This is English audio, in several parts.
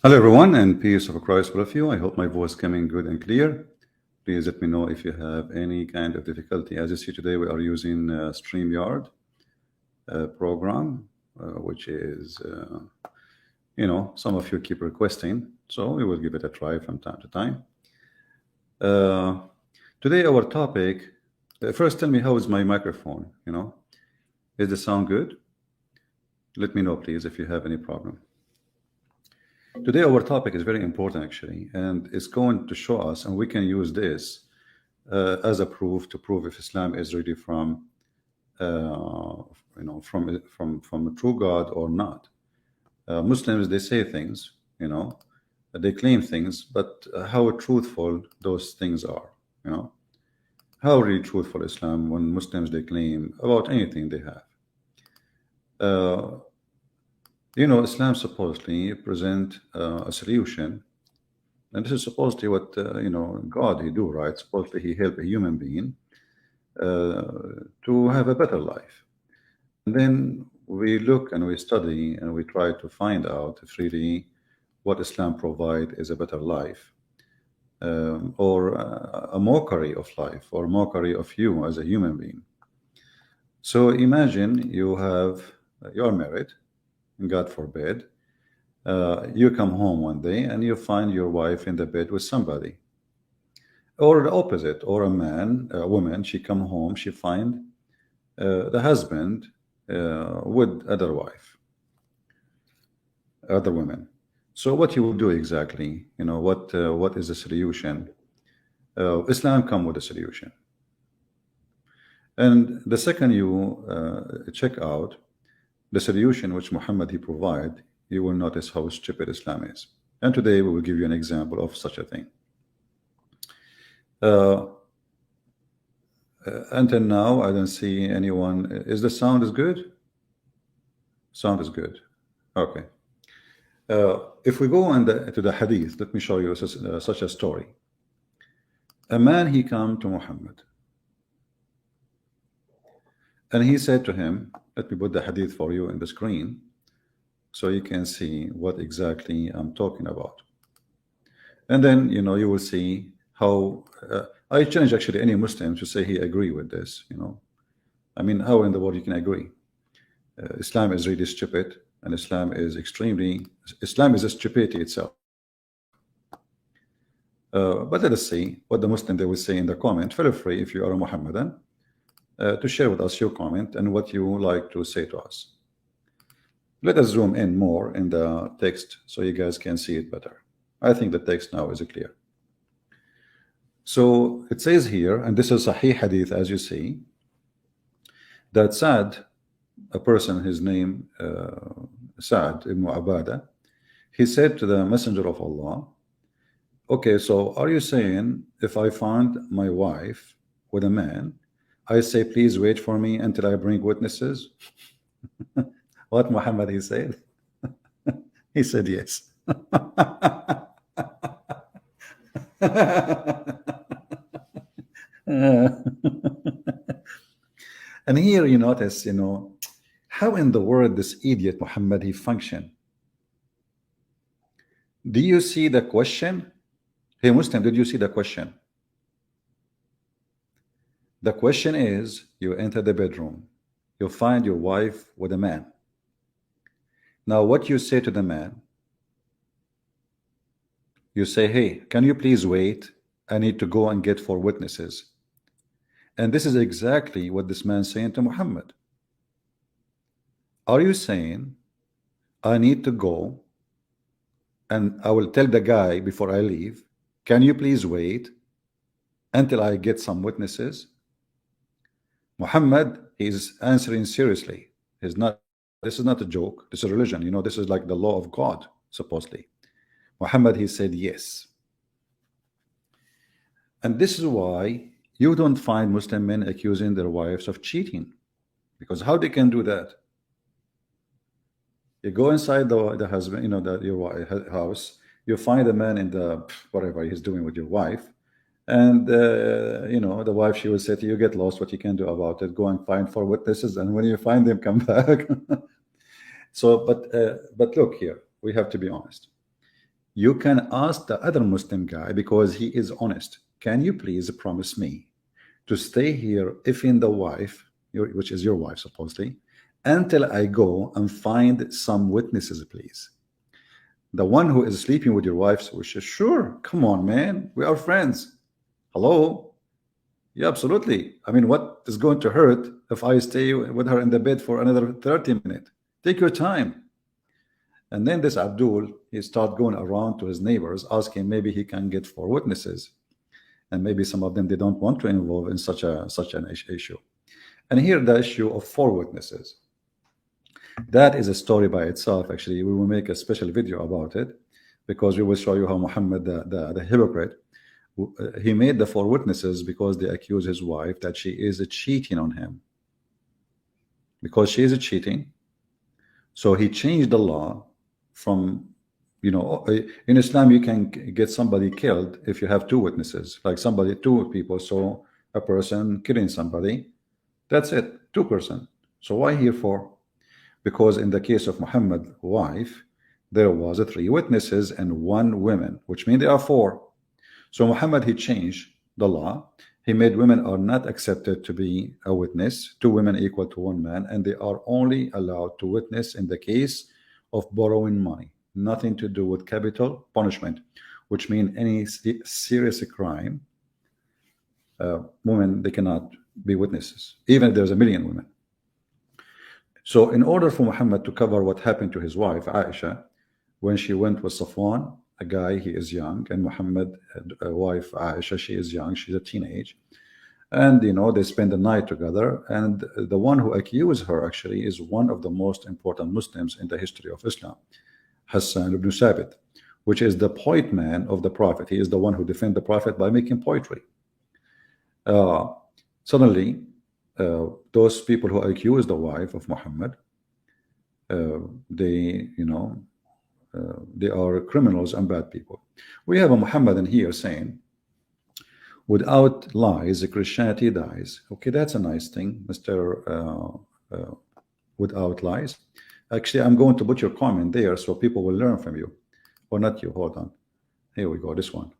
Hello, everyone, and peace of Christ be with you. I hope my voice coming good and clear. Please let me know if you have any kind of difficulty. As you see today, we are using StreamYard program, which is, some of you keep requesting, so we will give it a try from time to time. Uh, Today, our topic. First, tell me how is my microphone? Is the sound good? Let me know, please, if you have any problem. Today, our topic is very important, actually, and it's going to show us, and we can use this as a proof to prove if Islam is really from, from a true God or not. Muslims, they say things, they claim things, but how truthful those things are, how really truthful Islam when Muslims they claim about anything they have. Islam supposedly present a solution, and this is supposedly what God he do, right? Supposedly he help a human being to have a better life. And then we look and we study and we try to find out if really what Islam provide is a better life, or a mockery of life, or mockery of you as a human being. So imagine you are married. God forbid, you come home one day and you find your wife in the bed with somebody, or the opposite, or a woman, she come home, she find the husband with other women. So what you will do exactly? What is the solution? Islam come with a solution, and the second you check out the solution which Muhammad he provide, you will notice how stupid Islam is. And today we will give you an example of such a thing. Until now, I don't see anyone. Is the sound is good? Sound is good. Okay. If we go to the hadith, let me show you such a story. A man, he come to Muhammad, and he said to him, let me put the hadith for you in the screen so you can see what exactly I'm talking about. And then, you will see how I challenge actually any Muslim to say he agree with this, I mean, how in the world you can agree? Islam is really stupid, and Islam is a stupidity itself. But let us see what the Muslim they will say in the comment. Feel free, if you are a Muhammadan, to share with us your comment and what you like to say to us. Let us zoom in more in the text so you guys can see it better. I think the text now is clear. So it says here, and this is Sahih Hadith, as you see, that Sa'd, a person, his name Sa'd ibn Abada, he said to the Messenger of Allah, okay, so are you saying if I find my wife with a man, I say, please wait for me until I bring witnesses? What Muhammad he said? He said yes. And here you notice, how in the world this idiot Muhammad he function. Do you see the question? Hey Muslim, did you see the question? The question is, you enter the bedroom, you find your wife with a man. Now what you say to the man? You say, hey, can you please wait? I need to go and get 4 witnesses. And this is exactly what this man saying to Muhammad. Are you saying, I need to go and I will tell the guy before I leave, can you please wait until I get some witnesses? Muhammad, he's answering seriously. This is not a joke. This is a religion. This is like the law of God, supposedly. Muhammad, he said yes. And this is why you don't find Muslim men accusing their wives of cheating. Because how they can do that? You go inside the husband, your house, you find a man in the whatever he's doing with your wife, and the wife, she will say to you, get lost, what you can do about it, go and find 4 witnesses, and when you find them, come back. So but look here, we have to be honest. You can ask the other Muslim guy because he is honest. Can you please promise me to stay here, if in the wife, which is your wife supposedly, until I go and find some witnesses, please? The one who is sleeping with your wife wishes, sure, come on, man, we are friends. Hello? Yeah, absolutely. I mean, what is going to hurt if I stay with her in the bed for another 30 minutes? Take your time. And then this Abdul, he start going around to his neighbors, asking maybe he can get 4 witnesses. And maybe some of them, they don't want to involve in such an issue. And here the issue of 4 witnesses. That is a story by itself. Actually, we will make a special video about it because we will show you how Muhammad, the hypocrite, he made the 4 witnesses because they accuse his wife that she is cheating on him. Because she is cheating, so he changed the law from, in Islam, you can get somebody killed if you have 2 witnesses, like somebody, 2 people saw a person killing somebody. That's it, 2 person. So why here 4? Because in the case of Muhammad's wife, there was 3 witnesses and 1 woman, which means there are 4. So Muhammad, he changed the law. He made women are not accepted to be a witness. 2 women equal to 1 man, and they are only allowed to witness in the case of borrowing money. Nothing to do with capital punishment, which means any serious crime. Women, they cannot be witnesses, even if there's 1,000,000 women. So in order for Muhammad to cover what happened to his wife, Aisha, when she went with Safwan, a guy, he is young, and Muhammad, wife Aisha, she is young, she's a teenage. And, they spend the night together. And the one who accused her actually is one of the most important Muslims in the history of Islam, Hassan ibn Sabit, which is the poet man of the Prophet. He is the one who defended the Prophet by making poetry. Suddenly, those people who accuse the wife of Muhammad, they are criminals and bad people. We have a Muhammad in here saying, without lies, Christianity dies. Okay, that's a nice thing, Mr. Without lies. Actually, I'm going to put your comment there so people will learn from you. Or not you, hold on. Here we go, this one.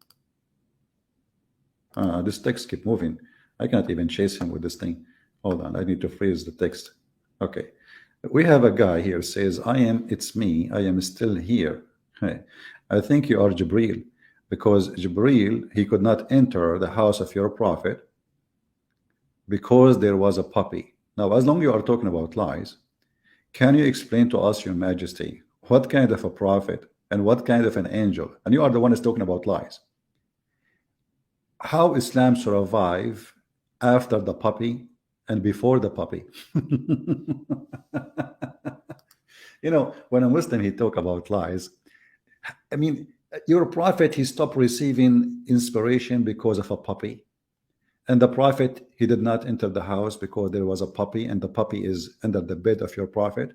This text keep moving. I cannot even chase him with this thing. Hold on, I need to freeze the text. Okay. We have a guy here says, it's me, I am still here. Hey, I think you are Jibreel, because Jibreel, he could not enter the house of your prophet because there was a puppy. Now, as long as you are talking about lies, can you explain to us, your majesty, what kind of a prophet and what kind of an angel, and you are the one who's talking about lies, how Islam survive after the puppy and before the puppy? When a Muslim, he talk about lies, I mean, your prophet, he stopped receiving inspiration because of a puppy. And the prophet, he did not enter the house because there was a puppy, and the puppy is under the bed of your prophet.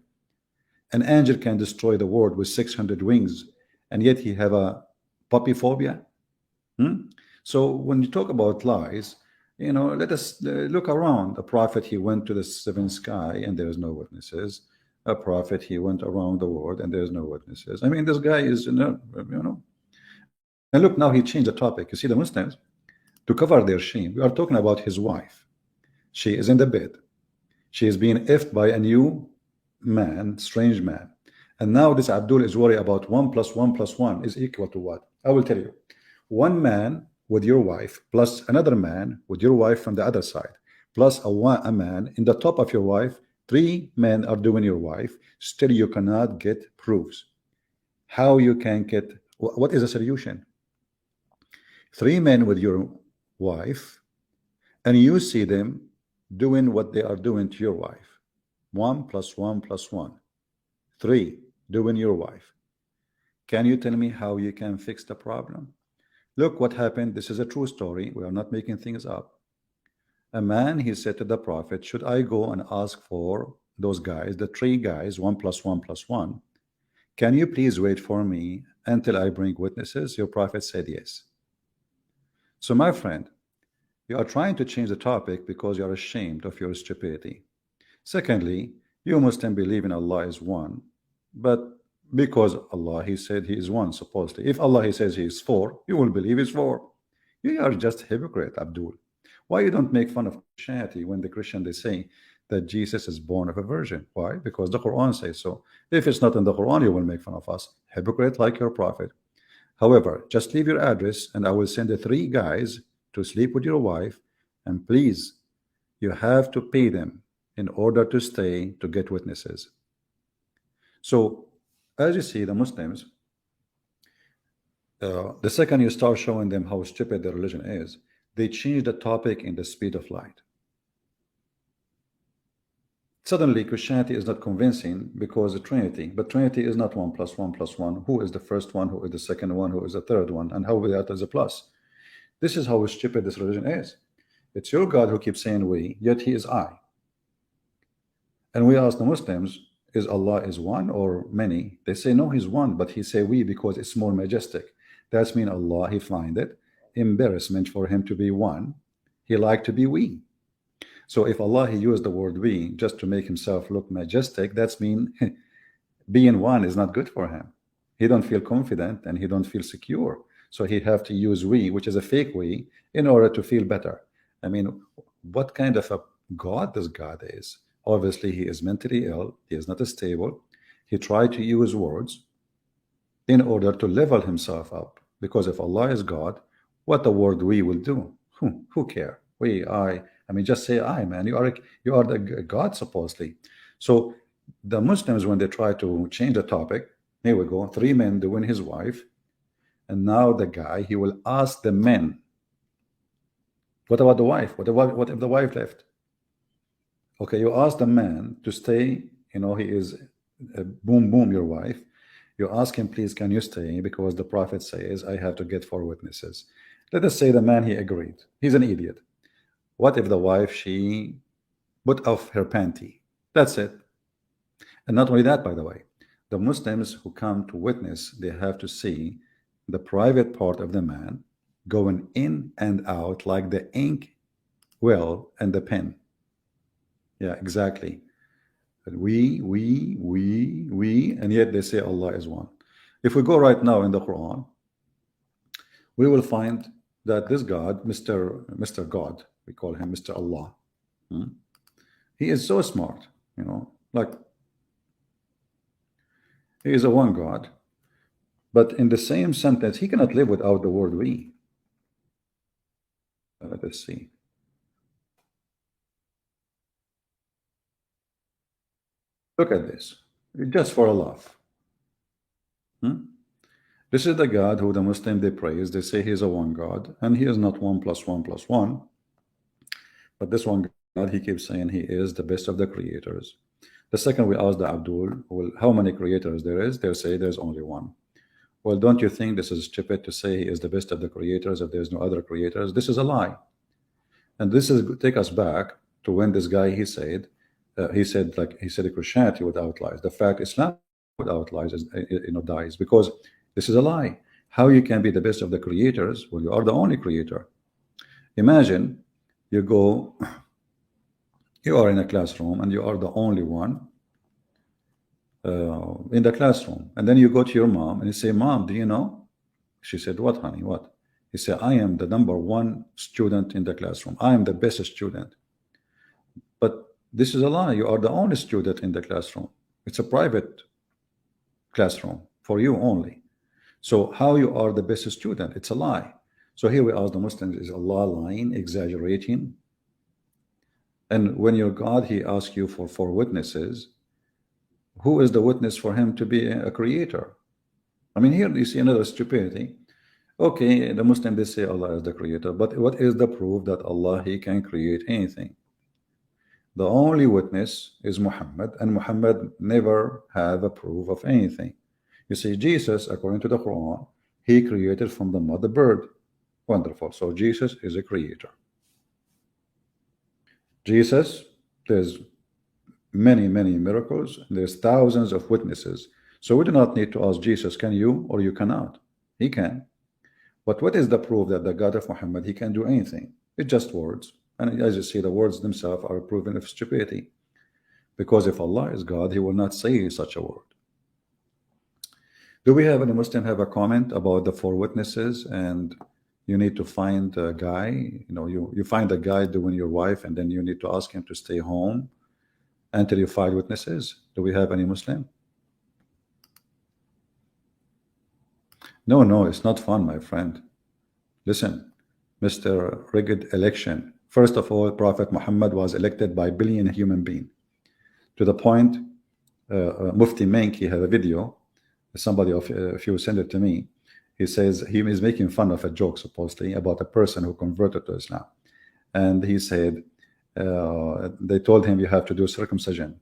An angel can destroy the world with 600 wings, and yet he have a puppy phobia. So when you talk about lies, let us look around. A prophet, he went to the 7th sky and there's no witnesses. A prophet, he went around the world and there's no witnesses. I mean, this guy is, And look, now he changed the topic. You see, the Muslims, to cover their shame, we are talking about his wife. She is in the bed. She is being effed by a new man, strange man. And now this Abdul is worried about 1 + 1 + 1 is equal to what? I will tell you. 1 man with your wife plus another man with your wife from the other side, plus a man in the top of your wife. 3 men are doing your wife. Still, you cannot get proofs. How you can get? What is the solution? 3 men with your wife, and you see them doing what they are doing to your wife. 1 + 1 + 1. 3 doing your wife. Can you tell me how you can fix the problem? Look what happened. This is a true story. We are not making things up. A man, he said to the prophet, should I go and ask for those guys, the 3 guys, 1 + 1 + 1? Can you please wait for me until I bring witnesses? Your prophet said yes. So my friend, you are trying to change the topic because you are ashamed of your stupidity. Secondly, you Muslims believe in Allah is one, but Because Allah, He said He is one, supposedly. If Allah, He says He is four, you will believe He's four. You are just hypocrite, Abdul. Why you don't make fun of Christianity when the Christian they say that Jesus is born of a virgin? Why? Because the Quran says so. If it's not in the Quran, you will make fun of us. Hypocrite like your prophet. However, just leave your address and I will send the three guys to sleep with your wife. And please, you have to pay them in order to stay to get witnesses. So, as you see, the Muslims, the second you start showing them how stupid their religion is, they change the topic in the speed of light. Suddenly, Christianity is not convincing because the Trinity, but Trinity is not 1 plus 1 plus 1. Who is the first one? Who is the second one? Who is the third one? And how that is a plus? This is how stupid this religion is. It's your God who keeps saying we, yet He is I. And we ask the Muslims, is Allah is one or many? They say, no, He's one, but He say we because it's more majestic. That's mean Allah, He find it embarrassment for Him to be one. He like to be we. So if Allah, He used the word we just to make Himself look majestic, that's mean being one is not good for Him. He don't feel confident and He don't feel secure. So He have to use we, which is a fake we, in order to feel better. I mean, what kind of a God this God is? Obviously, He is mentally ill. He is not stable. He tried to use words in order to level himself up. Because if Allah is God, what the word we will do? Who care? We, I mean, just say I, man. You are the God, supposedly. So the Muslims, when they try to change the topic, here we go, three men doing his wife, and now the guy, he will ask the men, what about the wife? What if the wife left? Okay, you ask the man to stay, you know, he is boom, boom, your wife. You ask him, please, can you stay? Because the prophet says, I have to get 4 witnesses. Let us say the man, he agreed. He's an idiot. What if the wife, she put off her panty? That's it. And not only that, by the way, the Muslims who come to witness, they have to see the private part of the man going in and out like the ink well and the pen. Yeah, exactly. We, and yet they say Allah is one. If we go right now in the Quran, we will find that this God, Mr. God, we call him Mr. Allah. He is so smart, you know, like he is a one God, but in the same sentence, he cannot live without the word we. Let us see. Look at this, just for a laugh. This is the God who the Muslim they praise. They say he is a one God, and he is not 1 plus 1 plus 1. But this one God, he keeps saying he is the best of the creators. The second we ask the Abdul, well, how many creators there is? They say there's only one. Well, don't you think this is stupid to say he is the best of the creators if there's no other creators? This is a lie. And this is take us back to when this guy he said Christianity without lies. The fact Islam without lies is, dies, because this is a lie. How you can be the best of the creators when you are the only creator? Imagine you are in a classroom and you are the only one in the classroom, and then you go to your mom and you say, Mom, do you know? She said, what, honey? What? He said, I am the #1 student in the classroom. I am the best student. But this is a lie. You are the only student in the classroom. It's a private classroom for you only. So how you are the best student? It's a lie. So here we ask the Muslims, is Allah lying, exaggerating? And when your God, he asks you for 4 witnesses, who is the witness for him to be a creator? I mean, here you see another stupidity. Okay, the Muslim, they say Allah is the creator, but what is the proof that Allah, he can create anything? The only witness is Muhammad, and Muhammad never have a proof of anything. You see, Jesus, according to the Quran, he created from the mother bird. Wonderful. So Jesus is a creator. Jesus, there's many miracles. There's thousands of witnesses. So we do not need to ask Jesus, can you or you cannot? He can. But what is the proof that the God of Muhammad, he can do anything? It's just words. And as you see, the words themselves are proven of stupidity. Because if Allah is God, he will not say such a word. Do we have any Muslim have a comment about the four witnesses, and you need to find a guy, you find a guy doing your wife, and then you need to ask him to stay home until you find witnesses? Do we have any Muslim? No, no, it's not fun, my friend. Listen, Mr. Rigged election. First of all, Prophet Muhammad was elected by billion human being. To the point, Mufti Menk, he had a video. Somebody of if you send it to me, he says he is making fun of a joke supposedly about a person who converted to Islam, and he said they told him you have to do circumcision.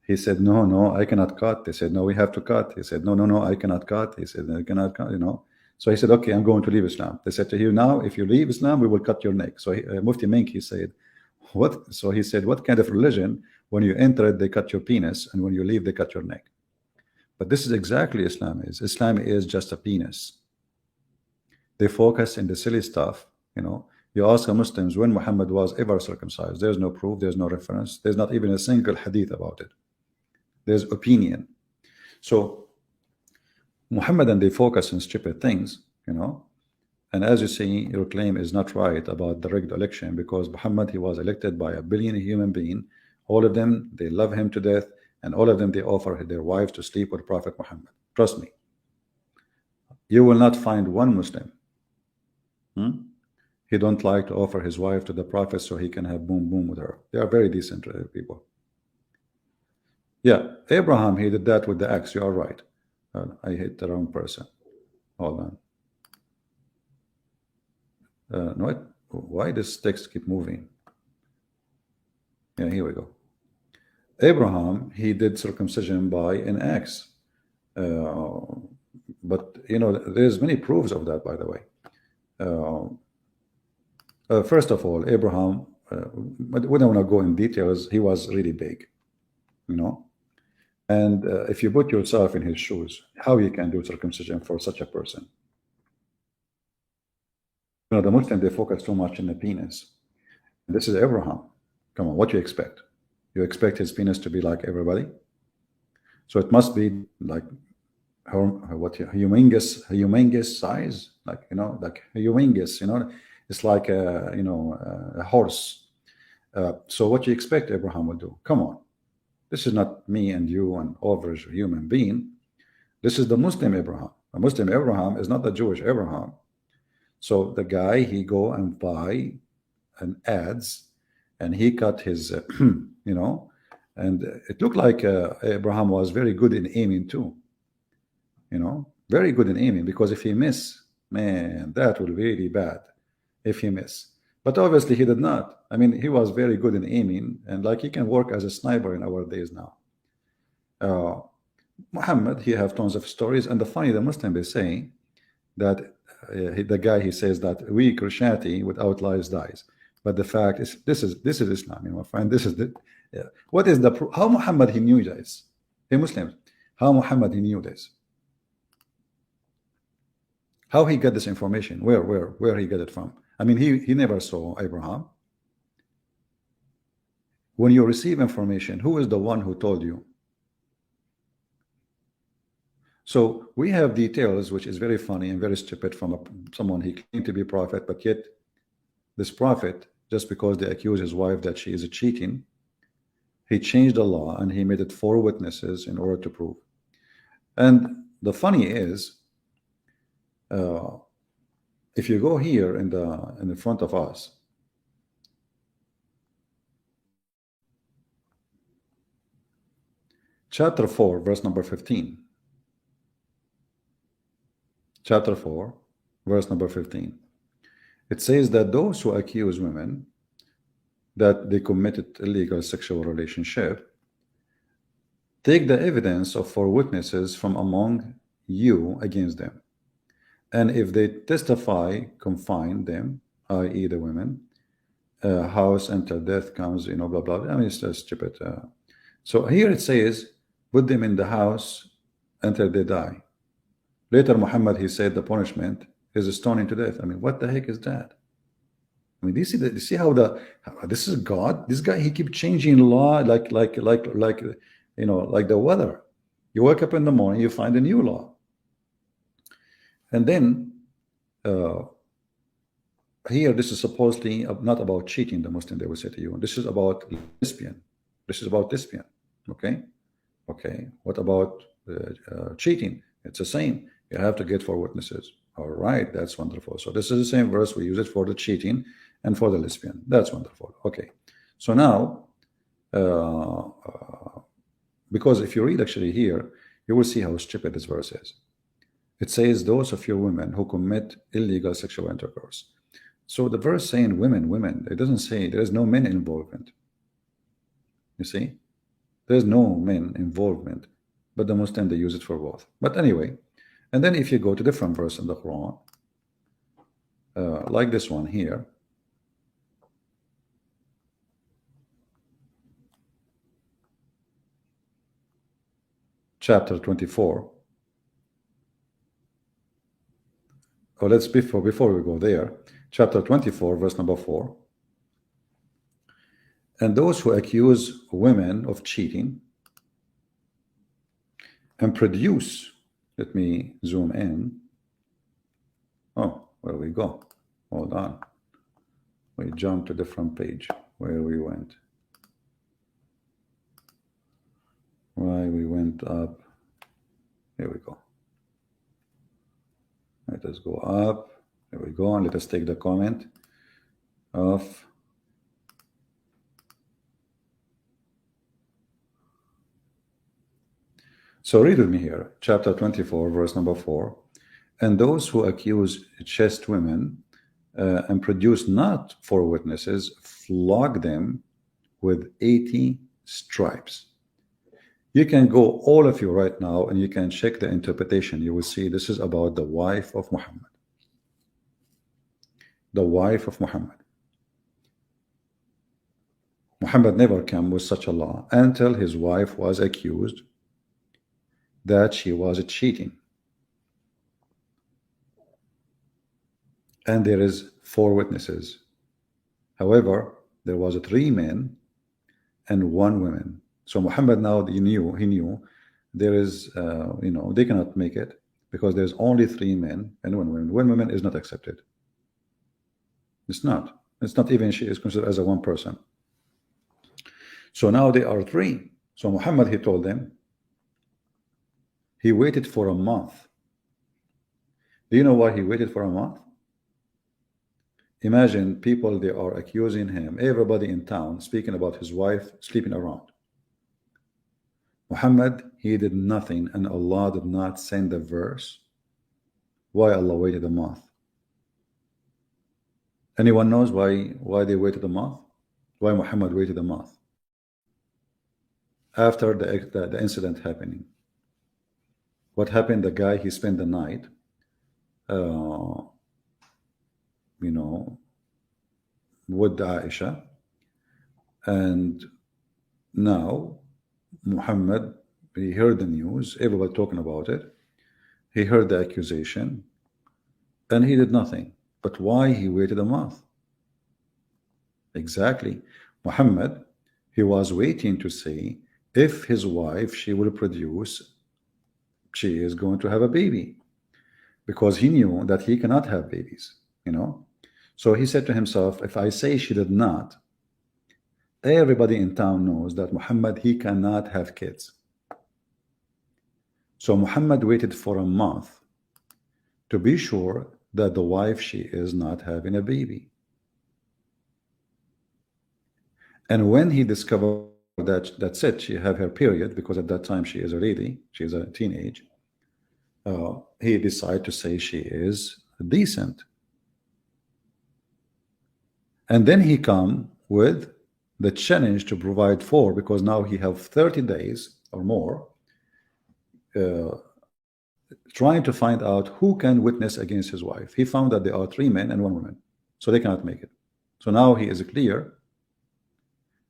He said, no, no, I cannot cut. They said, no, we have to cut. He said, no, no, no, I cannot cut. He said, I cannot cut, So he said, okay, I'm going to leave Islam. They said to him, now, if you leave Islam, we will cut your neck. So Mufti Menk, he said, what? So he said, what kind of religion, when you enter it, they cut your penis, and when you leave, they cut your neck? But this is exactly Islam is. Islam is just a penis. They focus in the silly stuff, You ask a Muslims when Muhammad was ever circumcised. There's no proof, there's no reference, there's not even a single hadith about it. There's opinion. So Muhammad, and they focus on stupid things, And as you see, your claim is not right about the rigged election, because Muhammad, he was elected by a billion human being. All of them, they love him to death, and all of them, they offer their wives to sleep with Prophet Muhammad. Trust me. You will not find one Muslim. He don't like to offer his wife to the Prophet so he can have boom boom with her. They are very decent people. Yeah, Abraham, he did that with the axe. You are right. I hit the wrong person. Hold on. No, why does text keep moving? Yeah, here we go. Abraham, he did circumcision by an axe. But, there's many proofs of that, by the way. First of all, Abraham, but we don't want to go in details. He was really big, And if you put yourself in his shoes, how you can do circumcision for such a person? The Muslims, they focus too much on the penis. This is Abraham. Come on, what do you expect? You expect his penis to be like everybody? So it must be like humongous size, like humongous. It's like a horse. So what do you expect Abraham will do? Come on. This is not me and you and average human being. This is the Muslim Abraham. A Muslim Abraham is not the Jewish Abraham. So the guy, he go and buy an ads, and he cut his, and it looked like Abraham was very good in aiming too. Very good in aiming, because if he miss, man, that will be really bad if he miss. But obviously he did not. I mean, he was very good in aiming, and like he can work as a sniper in our days now. Muhammad, he have tons of stories, and the Muslim, they say that the guy, he says that we Christianity without lies dies. But the fact is, this is Islam, my friend. This is the what is the how Muhammad, he knew this? Hey Muslims, how Muhammad, he knew this? How he got this information? Where he got it from? I mean, he never saw Abraham. When you receive information, who is the one who told you? So we have details, which is very funny and very stupid from someone he claimed to be prophet, but yet this prophet, just because they accuse his wife that she is cheating, he changed the law and he made it 4 witnesses in order to prove. And the funny is, if you go here in the front of us, chapter 4, verse number 15. Chapter 4, verse number 15. It says that those who accuse women that they committed illegal sexual relationship, take the evidence of 4 witnesses from among you against them. And if they testify, confine them, i.e. the women, house until death comes, blah, blah. I mean, it's just stupid. So here it says, put them in the house until they die. Later, Muhammad, he said the punishment is stoning to death. I mean, what the heck is that? I mean, do you see how this is God? This guy, he keeps changing law like the weather. You wake up in the morning, you find a new law. And then uh, here, this is supposedly not about cheating, the Muslim, they will say to you. This is about lesbian. This is about lesbian. Okay? Okay. What about cheating? It's the same. You have to get 4 witnesses. All right. That's wonderful. So this is the same verse. We use it for the cheating and for the lesbian. That's wonderful. Okay. So now, because if you read actually here, you will see how stupid this verse is. It says, those of you women who commit illegal sexual intercourse. So the verse saying women, women, it doesn't say there is no men involvement. You see? There's no men involvement, but the Muslim, they use it for both. But anyway, and then if you go to different verse in the Quran, like this one here, chapter 24. Oh, let's before we go there, chapter 24, verse number 4. And those who accuse women of cheating and produce, let me zoom in. Oh, where we go? Hold on. We jumped to a different page where we went. Why we went up. Here we go. Let us go up. There we go. And let us take the comment of so read with me here, chapter 24, verse number 4. And those who accuse chaste women and produce not 4 witnesses, flog them with 80 stripes. You can go, all of you right now, and you can check the interpretation. You will see this is about the wife of Muhammad. The wife of Muhammad. Muhammad never came with such a law until his wife was accused that she was cheating. And there is 4 witnesses. However, there was 3 men and 1 woman. So Muhammad now, he knew there is, they cannot make it because there's only 3 men and 1 woman. 1 woman is not accepted. It's not. It's not even she is considered as a 1 person. So now they are 3. So Muhammad, he told them, he waited for a month. Do you know why he waited for a month? Imagine people, they are accusing him, everybody in town speaking about his wife sleeping around. Muhammad, he did nothing, and Allah did not send the verse. Why Allah waited a month? Anyone knows why they waited a month? Why Muhammad waited a month? After the incident happening. What happened? The guy, he spent the night, with Aisha, and now Muhammad, he heard the news, everybody talking about it. He heard the accusation, and he did nothing. But why he waited a month? Exactly. Muhammad, he was waiting to see if his wife, she will produce, she is going to have a baby, because he knew that he cannot have babies, So he said to himself, if I say she did not, everybody in town knows that Muhammad, he cannot have kids. So Muhammad waited for a month to be sure that the wife, she is not having a baby. And when he discovered that that's it, she have her period, because at that time she is a lady, she is a teenage, he decided to say she is decent. And then he come with the challenge to provide 4, because now he have 30 days or more trying to find out who can witness against his wife. He found that there are 3 men and 1 woman, so they cannot make it. So now he is clear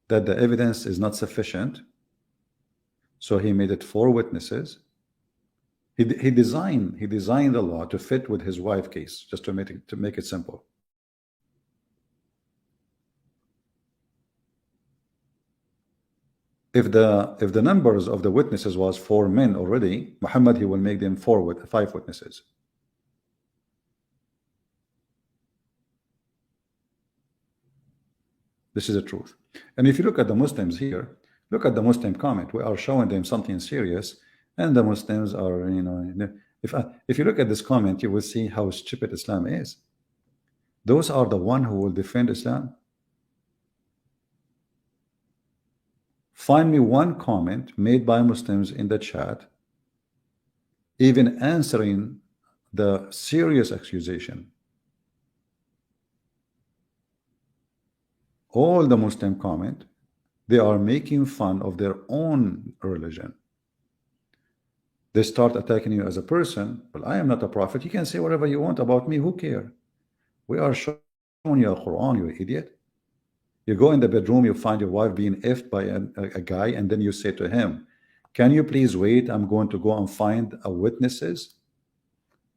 that the evidence is not sufficient, so he made it 4 witnesses. He designed the law to fit with his wife case, just to make it simple. If the numbers of the witnesses was 4 men already, Muhammad, he will make them 5 witnesses. This is the truth. And if you look at the Muslims here, look at the Muslim comment. We are showing them something serious, and the Muslims are, if you look at this comment, you will see how stupid Islam is. Those are the one who will defend Islam. Find me one comment made by Muslims in the chat, even answering the serious accusation. All the Muslim comment, they are making fun of their own religion. They start attacking you as a person. Well, I am not a prophet. You can say whatever you want about me. Who cares? We are showing you a Quran, you idiot. You go in the bedroom, you find your wife being effed by a guy, and then you say to him, can you please wait? I'm going to go and find witnesses.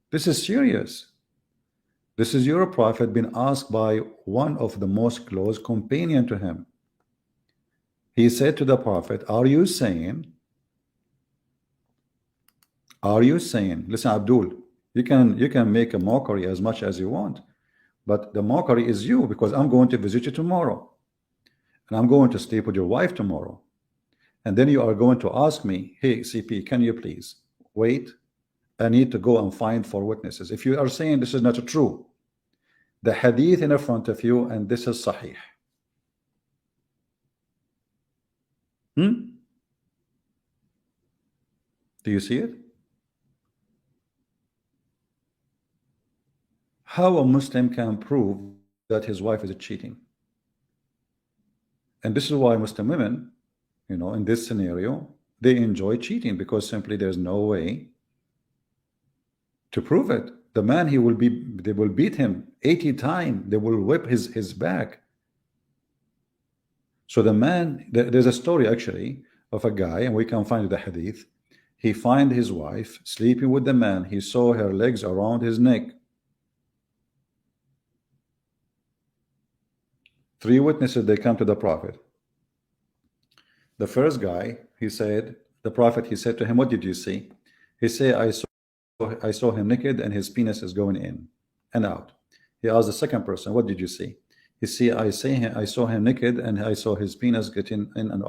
This is serious. This is your prophet being asked by one of the most close companion to him. He said to the prophet, are you saying, listen, Abdul, you can make a mockery as much as you want, but the mockery is you, because I'm going to visit you tomorrow, and I'm going to sleep with your wife tomorrow, and then you are going to ask me, hey, CP, can you please wait? I need to go and find 4 witnesses. If you are saying this is not true, the hadith in front of you, and this is sahih. Do you see it? How a Muslim can prove that his wife is cheating? And this is why Muslim women, in this scenario, they enjoy cheating, because simply there's no way to prove it. The man, they will beat him 80 times. They will whip his back. So the man, there's a story actually of a guy, and we can find the hadith. He find his wife sleeping with the man. He saw her legs around his neck. 3 witnesses, they come to the prophet. The first guy, he said to him, what did you see? He said, I saw him naked and his penis is going in and out. He asked the second person, what did you see? He said, I saw him naked and I saw his penis getting in and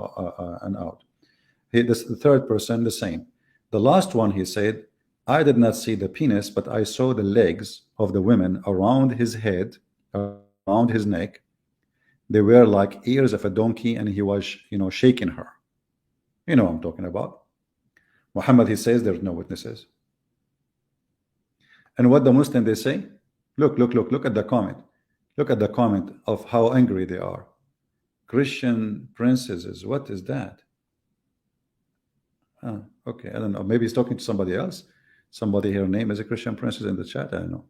out. The third person, the same. The last one, he said, I did not see the penis, but I saw the legs of the women around his head, around his neck. They were like ears of a donkey, and he was, shaking her. You know what I'm talking about. Muhammad, he says there's no witnesses. And what the Muslim, they say, look at the comment. Look at the comment of how angry they are. Christian princesses, what is that? Okay, I don't know. Maybe he's talking to somebody else. Somebody, her name is a Christian princess in the chat. I don't know.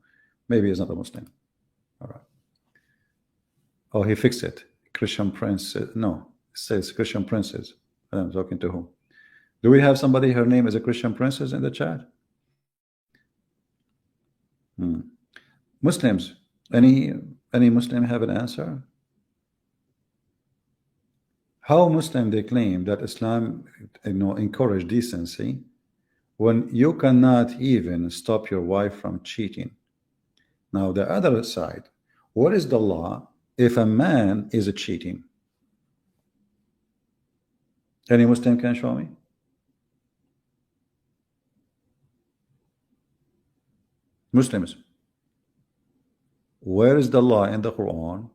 Maybe he's not a Muslim. All right. Oh, he fixed it. Christian prince. No, it says Christian princess. I'm talking to whom? Do we have somebody, her name is a Christian princess in the chat? Muslims, any Muslim have an answer? How Muslim they claim that Islam encourage decency when you cannot even stop your wife from cheating? Now the other side, what is the law if a man is cheating? Any Muslim can show me? Muslims, where is the law in the Quran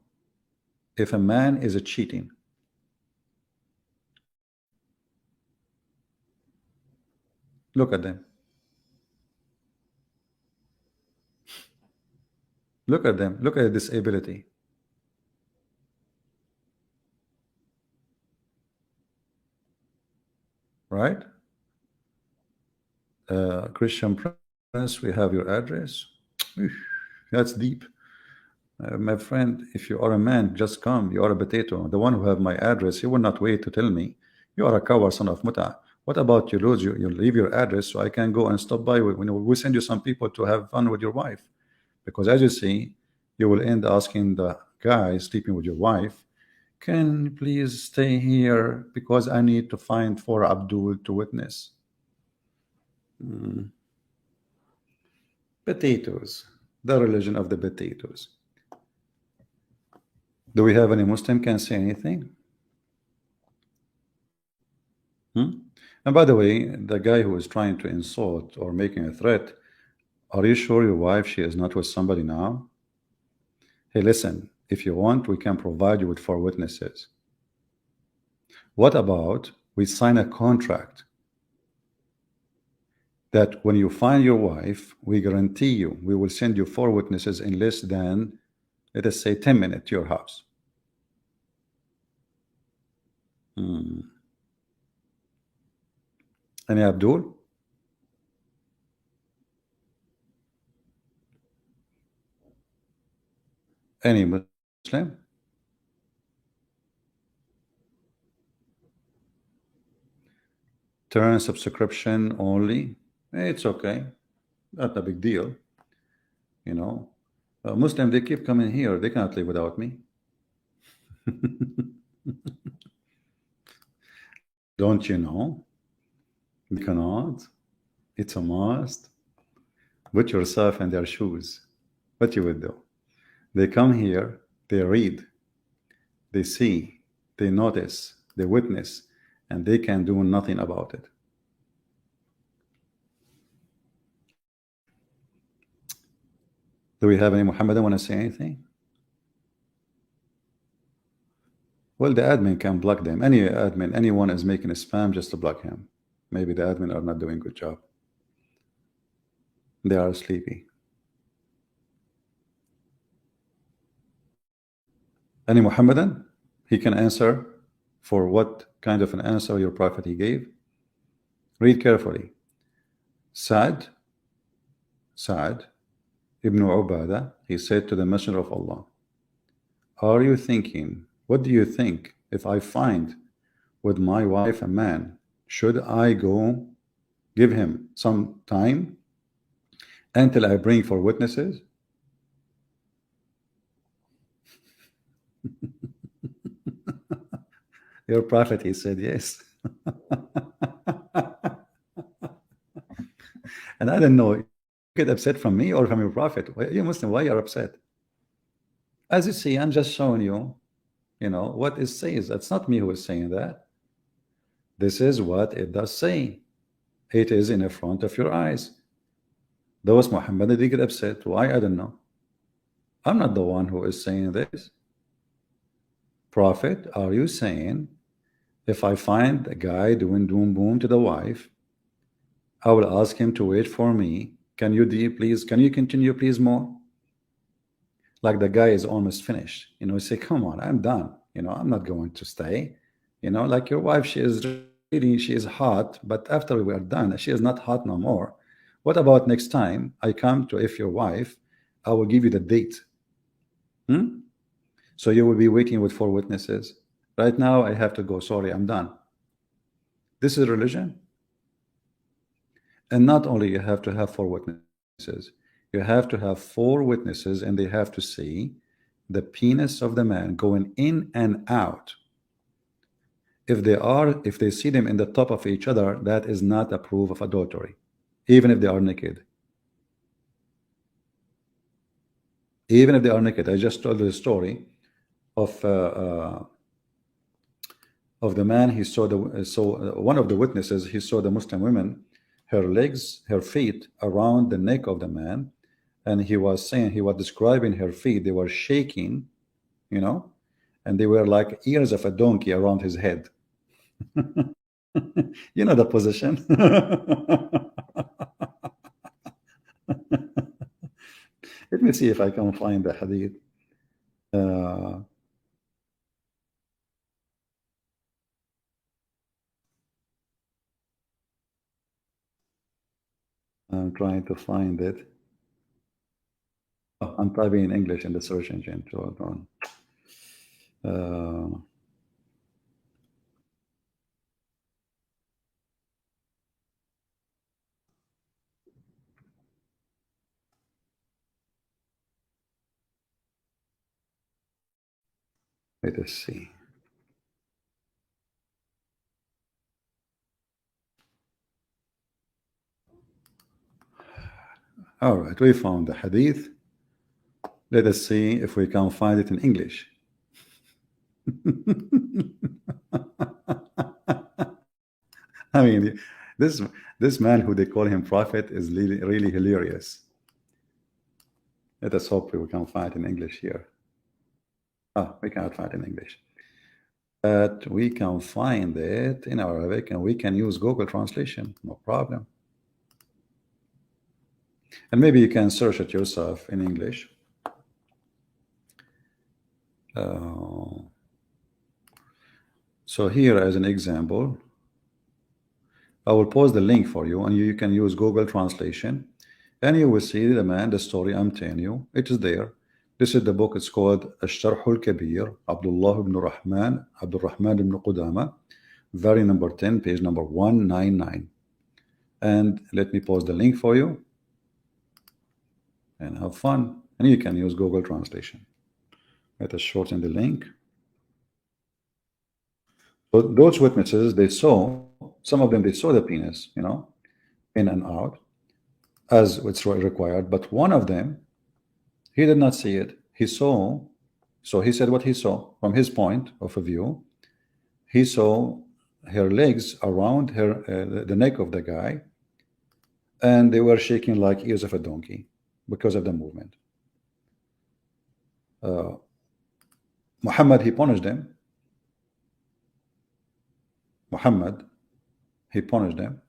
if a man is cheating? Look at them. Look at them. Look at this ability. Right? Christian Prince, we have your address. That's deep. My friend, if you are a man, just come. You are a potato. The one who have my address, he will not wait to tell me. You are a coward, son of muta. What about you leave your address so I can go and stop by? We send you some people to have fun with your wife. Because as you see, you will end asking the guy sleeping with your wife, can you please stay here because I need to find for Abdul to witness. Potatoes, the religion of the potatoes. Do we have any Muslim can say anything? Hmm? And by the way, the guy who is trying to insult or making a threat, are you sure your wife, she is not with somebody now? Hey, listen, if you want, we can provide you with four witnesses. What about we sign a contract that when you find your wife, we guarantee you, we will send you four witnesses in less than, let us say, 10 minutes to your house. Hmm. Any Abdul? Any Muslim? Turn subscription only? It's okay. Not a big deal, you know. Muslim, they keep coming here. They cannot live without me. Don't you know? They cannot. It's a must. Put yourself in their shoes. What you would do? They come here, they read, they see, they notice, they witness, and they can do nothing about it. Do we have any Muhammadan want to say anything? Well, the admin can block them. Any admin, anyone is making a spam just to block him. Maybe the admin are not doing a good job. They are sleepy. Any Muhammadan? He can answer for what kind of an answer your prophet he gave. Read carefully. Sa'd, Sa'd ibn Ubadah, he said to the Messenger of Allah, are you thinking, what do you think if I find with my wife a man, should I go give him some time until I bring for witnesses? Your prophet, he said yes. And I don't know, you get upset from me or from your prophet. You Muslim, why you're upset? As you see, I'm just showing you, what it says. It's not me who is saying that. This is what it does say. It is in the front of your eyes. Those Muhammad, they get upset. Why? I don't know. I'm not the one who is saying this. Prophet, are you saying if I find a guy doing boom boom to the wife, I will ask him to wait for me? Can you please, can you continue please more? Like the guy is almost finished. Say, come on, I'm done. I'm not going to stay. Like your wife, she is really, she is hot, but after we are done, she is not hot no more. What about next time I come to, if your wife, I will give you the date. Hmm? So you will be waiting with four witnesses. Right now, I have to go. Sorry, I'm done. This is religion. And not only you have to have four witnesses, you have to have four witnesses and they have to see the penis of the man going in and out. If they see them in the top of each other, that is not a proof of adultery, even if they are naked. Even if they are naked. I just told the story of the man. He saw one of the witnesses, he saw the Muslim women, her legs, her feet around the neck of the man, and he was saying, he was describing her feet, they were shaking, you know and they were like ears of a donkey around his head. The position. Let me see if I can find the hadith. uh, I'm trying to find it. Oh, I'm typing in English in the search engine. Hold on. uh, Let us see. All right, we found the hadith. Let us see if we can find it in English. I mean, this this man who they call him prophet is really, really hilarious. Let us hope we can find in English here. Ah, we cannot find in English. But we can find it in Arabic and we can use Google Translation, no problem. And maybe you can search it yourself in English. So here as an example, I will post the link for you and you can use Google Translation and you will see the man, the story I'm telling you. It is there. This is the book. It's called الشرح الكبير Abdullah ibn Rahman Abdul Rahman ibn Qudama, volume number 10, page number 199. And let me post the link for you and have fun. And you can use Google Translation. Let us shorten the link. So those witnesses, they saw, some of them, they saw the penis, you know, in and out as it's required. But one of them, he did not see it. He saw, so he said what he saw from his point of view. He saw her legs around her, the neck of the guy, and they were shaking like ears of a donkey because of the movement. Muhammad, he punished them. Muhammad, he punished them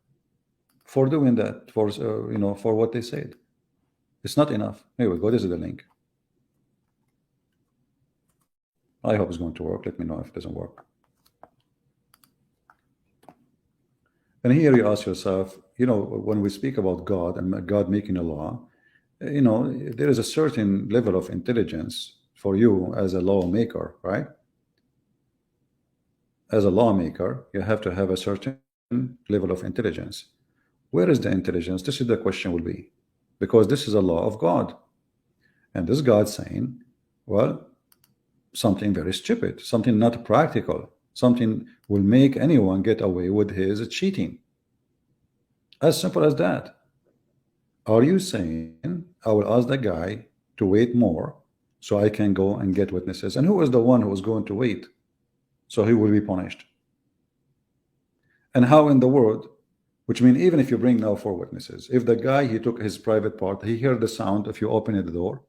for doing that, for you know, for what they said. It's not enough. Here we go. This is the link. I hope it's going to work. Let me know if it doesn't work. And here you ask yourself, you know, when we speak about God and God making a law, you know, there is a certain level of intelligence for you as a lawmaker, right? As a lawmaker, you have to have a certain level of intelligence. Where is the intelligence? This is the question will be, because this is a law of God. And this God saying, well, something very stupid, something not practical, something will make anyone get away with his cheating. As simple as that. Are you saying I will ask the guy to wait more so I can go and get witnesses? And who is the one who is going to wait? So he will be punished. And how in the world, which means even if you bring now 4 witnesses, if the guy, he took his private part, he heard the sound if you open the door,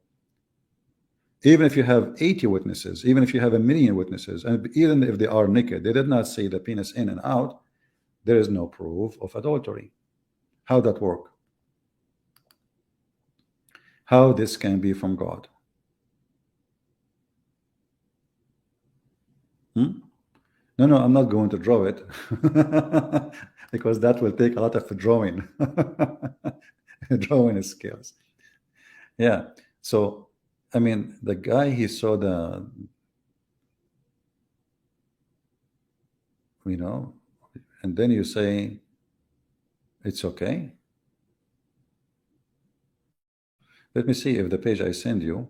even if you have 80 witnesses, even if you have 1,000,000 witnesses, and even if they are naked, they did not see the penis in and out, there is no proof of adultery. How that work? How this can be from God? No, no, I'm not going to draw it because that will take a lot of drawing, drawing skills. Yeah. So, I mean, the guy, he saw the, you know, and then you say, it's okay. Let me see if the page I send you,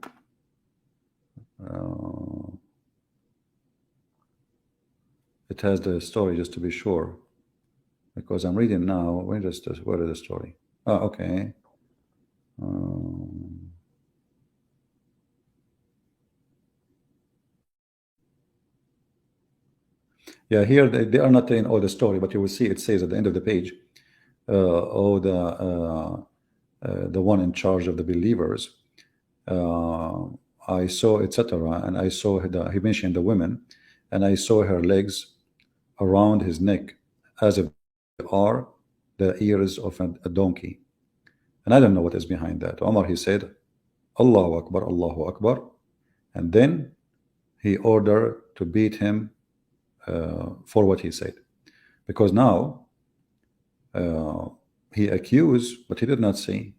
it has the story, just to be sure, because I'm reading now. Where is the story? Oh, okay. Yeah, here they are not telling all the story, but you will see it says at the end of the page, oh, the one in charge of the believers, I saw, etc., and I saw he mentioned the women, and I saw her legs around his neck as if they are the ears of a donkey. And I don't know what is behind that. Omar, he said, Allahu Akbar, Allahu Akbar, and then he ordered to beat him for what he said, because now he accused, but he did not see.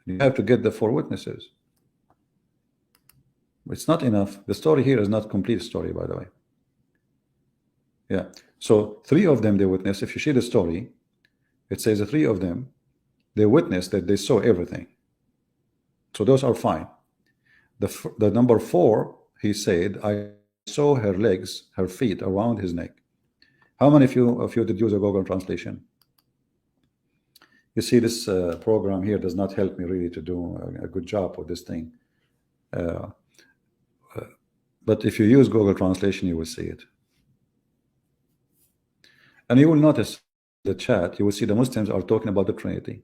You have to get the 4 witnesses. It's not enough. The story here is not complete story, by the way. Yeah. So 3 of them, they witnessed. If you see the story, it says the 3 of them, they witnessed that they saw everything. So those are fine. The number 4, he said, I saw her legs, her feet around his neck. How many of you did use a Google Translation? You see, this program here does not help me really to do a good job with this thing. But if you use Google Translation, you will see it. And you will notice the chat, you will see the Muslims are talking about the Trinity.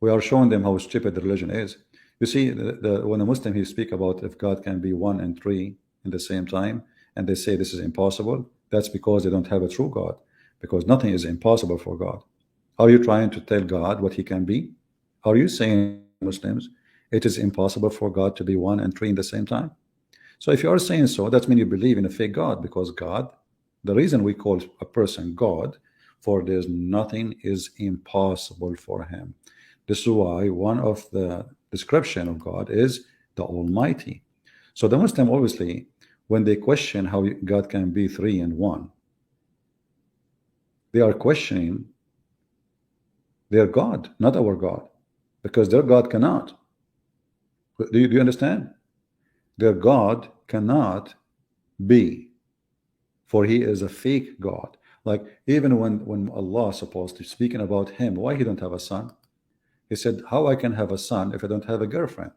We are showing them how stupid the religion is. You see, when a Muslim he speak about if God can be one and three in the same time, and they say this is impossible, that's because they don't have a true God, because nothing is impossible for God. Are you trying to tell God what he can be? Are you saying, Muslims, it is impossible for God to be one and three in the same time? So if you are saying so, that means you believe in a fake God, because God, the reason we call a person God, for there's nothing is impossible for him. This is why one of the description of God is the Almighty. So the Muslim, obviously, when they question how God can be three and one, they are questioning their God, not our God, because their God cannot. Do you understand? Their God cannot be, for he is a fake God. Like even when Allah supposed to speaking about him, why he don't have a son? He said, how I can have a son if I don't have a girlfriend?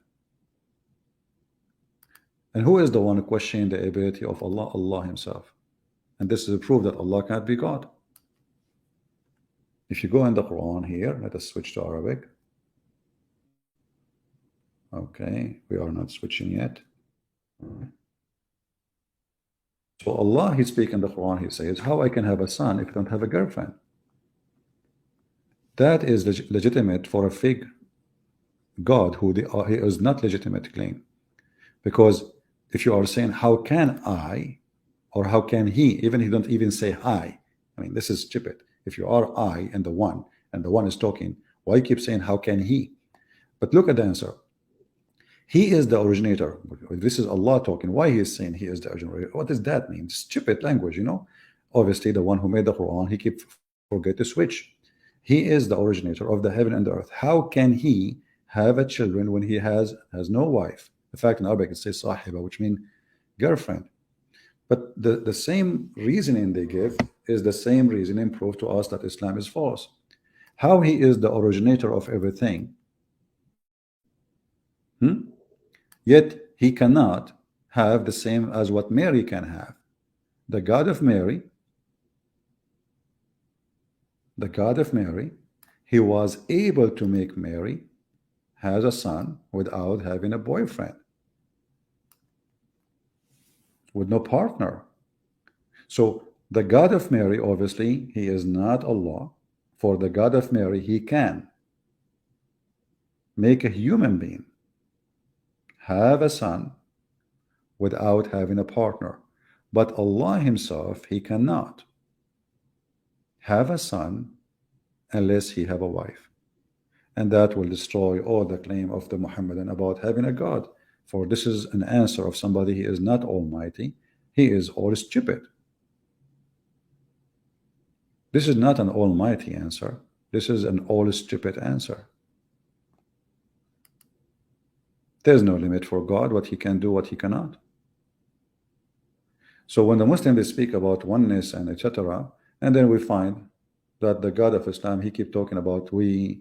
And who is the one questioning the ability of Allah? Allah himself. And this is a proof that Allah can't be God. If you go in the Quran here, let us switch to Arabic. Okay, we are not switching yet. So Allah, he speaks in the Quran, he says, how I can have a son if I don't have a girlfriend? That is legitimate for a fake God who he is not legitimate claim. Because if you are saying, how can I, or how can he, even he don't even say I mean, this is stupid. If you are I and the one is talking, why you keep saying, how can he? But look at the answer. He is the originator. This is Allah talking. Why he is saying he is the originator? What does that mean? Stupid language, you know. Obviously, the one who made the Quran, he keep forget to switch. He is the originator of the heaven and the earth. How can he have a children when he has no wife? In fact, in Arabic it says sahiba, which means girlfriend. But the same reasoning they give is the same reasoning proof to us that Islam is false. How he is the originator of everything, yet he cannot have the same as what Mary can have. The God of Mary, he was able to make Mary has a son without having a boyfriend, with no partner. So the God of Mary, obviously, he is not Allah. For the God of Mary, he can make a human being have a son without having a partner. But Allah himself, he cannot have a son unless he have a wife. And that will destroy all the claim of the Muhammadan about having a God. For this is an answer of somebody he is not almighty, he is all stupid. This is not an almighty answer. This is an all stupid answer. There's no limit for God, what he can do, what he cannot. So when the Muslims they speak about oneness and etc., and then we find that the God of Islam, he keep talking about we,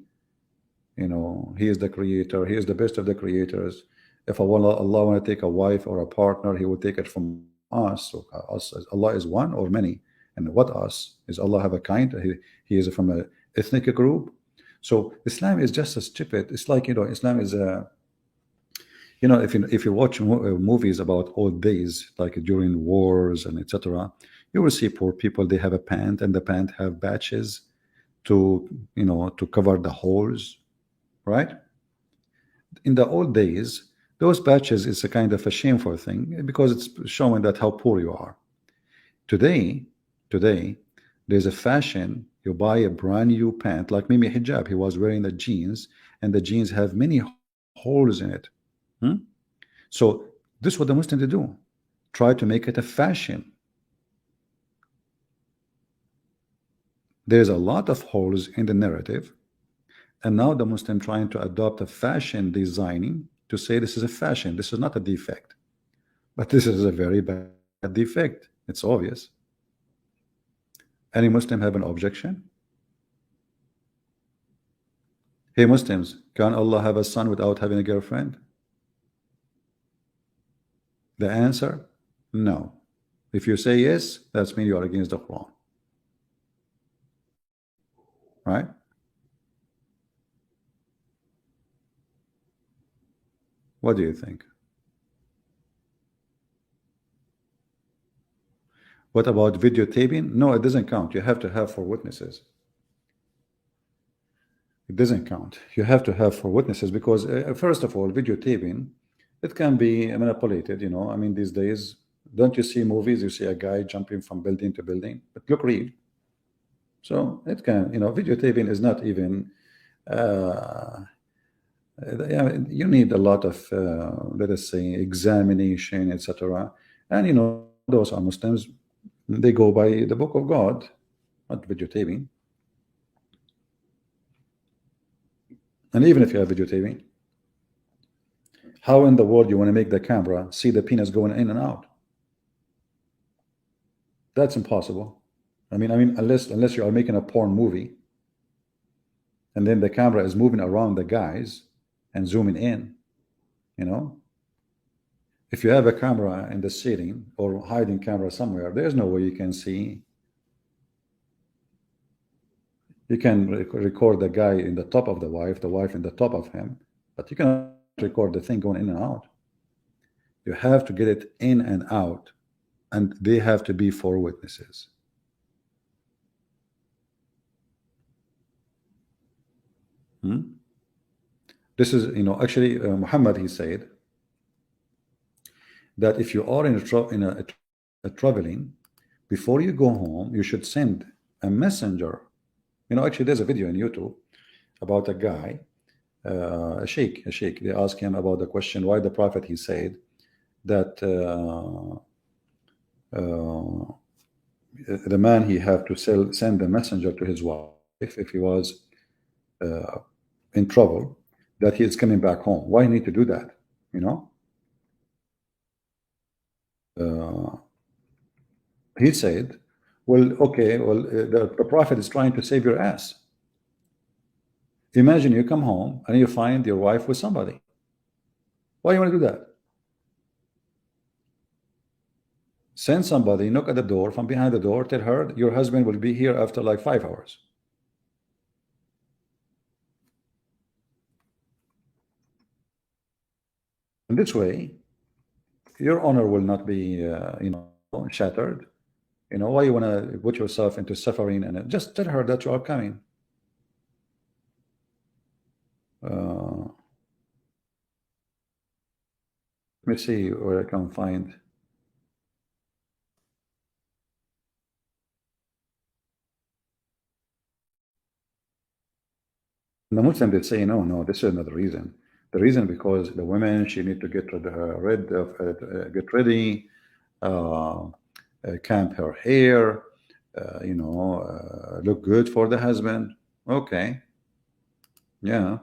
you know, he is the creator, he is the best of the creators. If Allah want to take a wife or a partner, he will take it from us. So us, Allah is one or many. And what us? Is Allah have a kind? He is from an ethnic group. So Islam is just a stupid. It's like, you know, Islam is a, you know, if you watch movies about old days, like during wars and etc., you will see poor people, they have a pant and the pant have batches to, you know, to cover the holes, right? In the old days, those patches is a kind of a shameful thing because it's showing that how poor you are. Today, there's a fashion. You buy a brand new pant, like Mimi Hijab. He was wearing the jeans, and the jeans have many holes in it. So this is what the Muslims do. Try to make it a fashion. There's a lot of holes in the narrative, and now the Muslim trying to adopt a fashion designing to say this is a fashion. This is not a defect, but this is a very bad defect. It's obvious. Any Muslim have an objection? Hey Muslims, can Allah have a son without having a girlfriend? The answer, no. If you say yes, that's mean you are against the Quran, right? What do you think? What about videotaping? No, it doesn't count. You have to have four witnesses. It doesn't count. You have to have four witnesses because, first of all, videotaping, it can be manipulated. I mean, these days, don't you see movies? You see a guy jumping from building to building, but look real. So it can, videotaping is not even. Uh, yeah, you need a lot of, let us say, examination, etc. And those are Muslims. They go by the book of God, not videotaping. And even if you have videotaping, how in the world you want to make the camera see the penis going in and out? That's impossible. I mean, unless you are making a porn movie, and then the camera is moving around the guys and zooming in, you know. If you have a camera in the ceiling or hiding camera somewhere, there's no way you can see. You can record the guy in the top of the wife in the top of him, but you cannot record the thing going in and out. You have to get it in and out, and they have to be four witnesses. This is, actually, Muhammad, he said that if you are in a traveling, before you go home, you should send a messenger. Actually, there's a video on YouTube about a guy, a sheikh. They ask him about the question why the Prophet, he said that the man, he have to send a messenger to his wife if he was in trouble, that he is coming back home. Why need to do that? He said, well, okay, well, the Prophet is trying to save your ass. Imagine you come home and you find your wife with somebody. Why you want to do that? Send somebody, knock at the door from behind the door, tell her your husband will be here after like 5 hours. In this way, your honor will not be, shattered. Why you want to put yourself into suffering? And just tell her that you are coming. Let me see where I can find. The Muslim, they say, no, this is not the reason. The reason because the women, she need to get get ready, camp her hair, look good for the husband. Okay, yeah,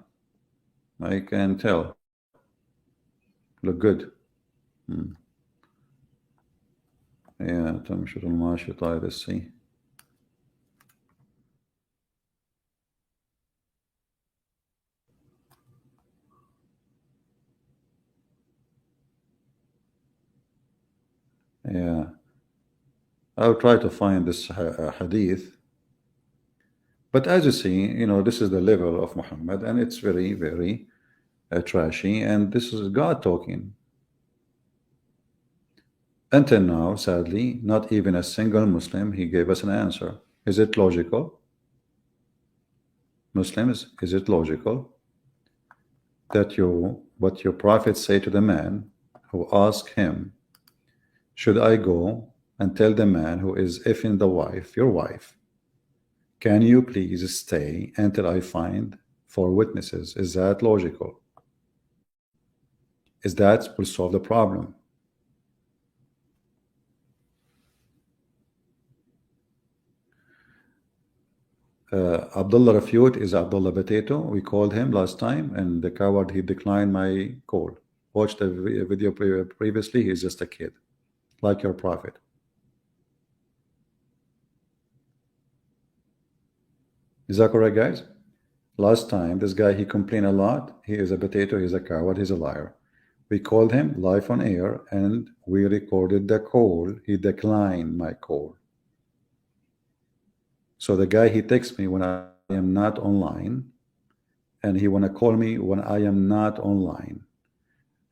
I can tell. Look good. Yeah, تمشط الماشي طاير السي. Yeah, I'll try to find this hadith. But as you see, this is the level of Muhammad, and it's very, very trashy, and this is God talking. Until now, sadly, not even a single Muslim, he gave us an answer. Is it logical? Muslims, is it logical that what your prophet say to the man who asked him, should I go and tell the man who is effing the wife, your wife, can you please stay until I find four witnesses? Is that logical? Is that will solve the problem? Abdullah Refute is Abdullah Potato. We called him last time, and the coward, he declined my call. Watch the video previously. He's just a kid, like your prophet. Is that correct, guys? Last time, this guy, he complained a lot. He is a potato. He's a coward. He's a liar. We called him live on air and we recorded the call. He declined my call. So the guy, he texts me when I am not online, and he want to call me when I am not online.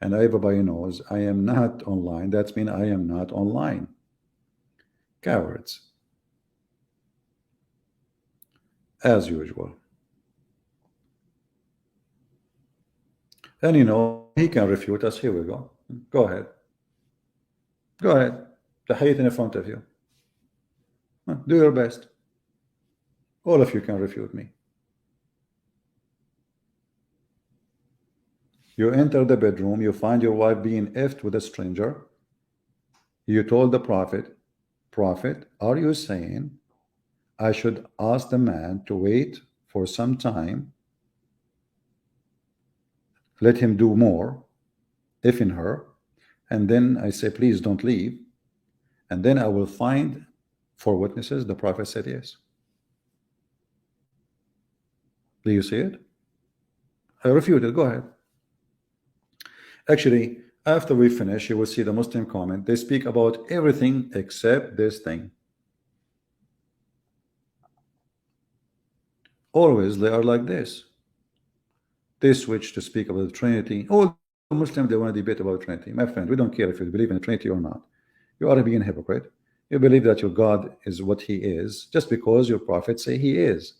And everybody knows I am not online. That means I am not online. Cowards, as usual. And he can refute us. Here we go. Go ahead. Go ahead. تحية in front of you. Do your best. All of you can refute me. You enter the bedroom, you find your wife being effed with a stranger. You told the prophet, Prophet, are you saying I should ask the man to wait for some time, let him do more, if in her, and then I say, please don't leave, and then I will find 4 witnesses? The prophet said yes. Do you see it? I refute it. Go ahead. Actually, after we finish, you will see the Muslim comment. They speak about everything except this thing. Always they are like this. They switch to speak about the Trinity. All Muslims, they want to debate about the Trinity. My friend, we don't care if you believe in the Trinity or not. You are being a hypocrite. You believe that your God is what he is just because your prophets say he is.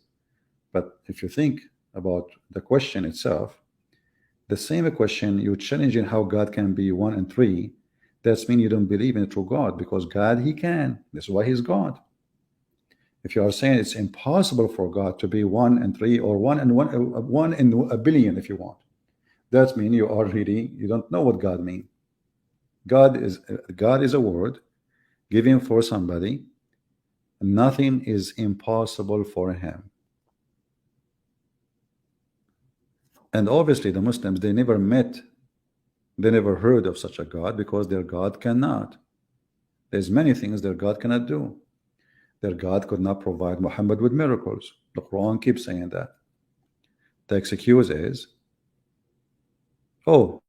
But if you think about the question itself, the same question, you're challenging how God can be 1 and 3. That's mean you don't believe in a true God, because God, he can. That's why he's God. If you are saying it's impossible for God to be 1 and 3, or 1 in a billion, if you want, that means you don't know what God means. God is a word given for somebody. Nothing is impossible for him. And obviously the Muslims, they never heard of such a God, because their God cannot. There's many things their God cannot do. Their God could not provide Muhammad with miracles. The Quran keeps saying that. The excuse is, former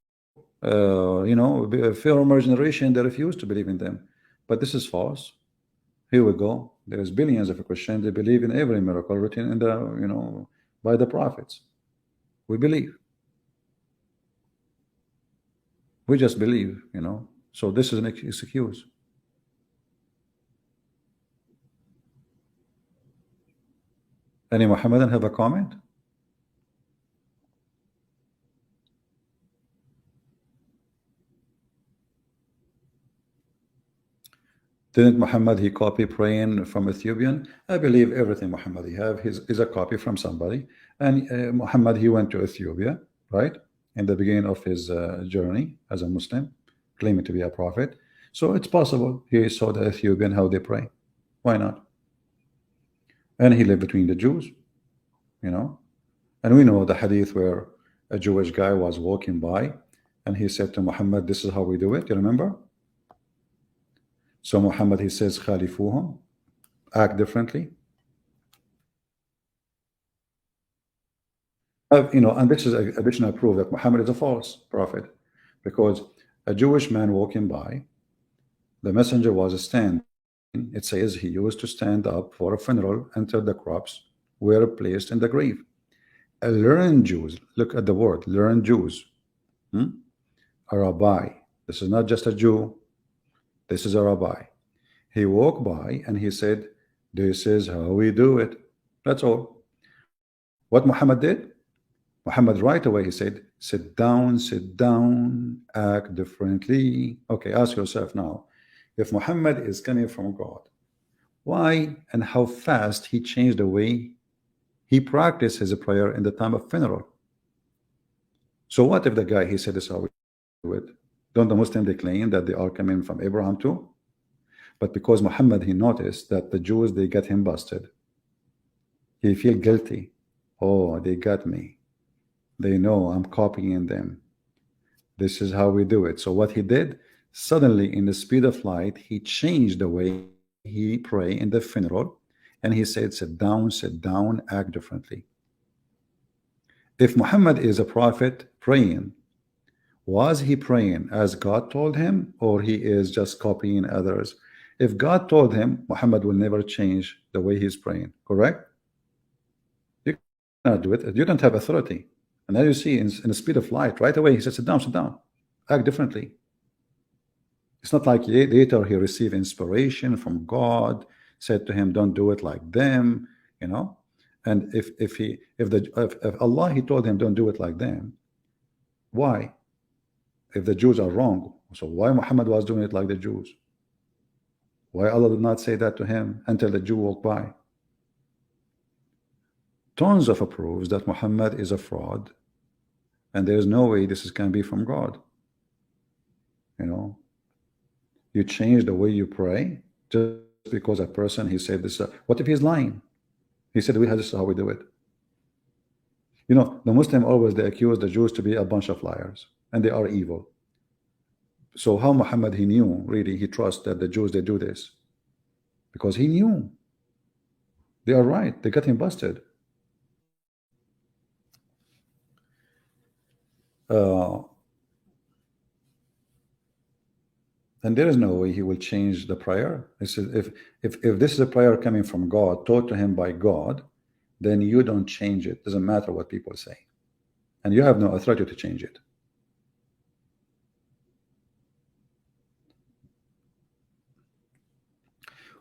generation, they refuse to believe in them. But this is false. Here we go. There's billions of Christians, they believe in every miracle written in the, by the prophets. We believe. We just believe, So this is an excuse. Any Muhammadan have a comment? Didn't Muhammad, he copy praying from Ethiopian? I believe everything Muhammad he have is a copy from somebody. And Muhammad, he went to Ethiopia, right? In the beginning of his journey as a Muslim, claiming to be a prophet. So it's possible he saw the Ethiopian, how they pray. Why not? And he lived between the Jews, And we know the hadith where a Jewish guy was walking by and he said to Muhammad, this is how we do it. You remember? So Muhammad, he says, khalifuhum, act differently. And this is additional proof that Muhammad is a false prophet, because a Jewish man walking by, the messenger was standing. It says he used to stand up for a funeral until the crops were placed in the grave. A learned Jews, look at the word, learned Jews, a rabbi. This is not just a Jew. This is a rabbi. He walked by and he said, this is how we do it. That's all. What Muhammad did? Muhammad right away, he said, sit down, act differently. Okay, ask yourself now, if Muhammad is coming from God, why and how fast he changed the way he practiced his prayer in the time of funeral? So what if the guy, he said this how we do it? Don't the Muslims, they claim that they are coming from Abraham too? But because Muhammad, he noticed that the Jews, they got him busted, he feel guilty. Oh, they got me. They know I'm copying them. This is how we do it. So what he did, suddenly in the speed of light, he changed the way he pray in the funeral, and he said, sit down, act differently. If Muhammad is a prophet praying, Was he praying as God told him, or he is just copying others? If God told him, Muhammad will never change the way he's praying, correct? You cannot do it. You don't have authority. And now you see in the speed of light, right away, he said, sit down, act differently. It's not like later he received inspiration from God, said to him, don't do it like them, you know. And if Allah he told him don't do it like them, why? If the Jews are wrong, so why Muhammad was doing it like the Jews? Why Allah did not say that to him until the Jew walked by? Tons of proofs that Muhammad is a fraud, and there is no way this can be from God. You know, you change the way you pray just because a person he said this. What if he's lying? He said this is how we do it. You know, the Muslim always they accuse the Jews to be a bunch of liars, and they are evil. So how Muhammad he knew really he trusts that the Jews they do this because he knew they are right. They got him busted. And there is no way he will change the prayer. This is if this is a prayer coming from God, taught to him by God, then you don't change it. Doesn't matter what people say, and you have no authority to change it.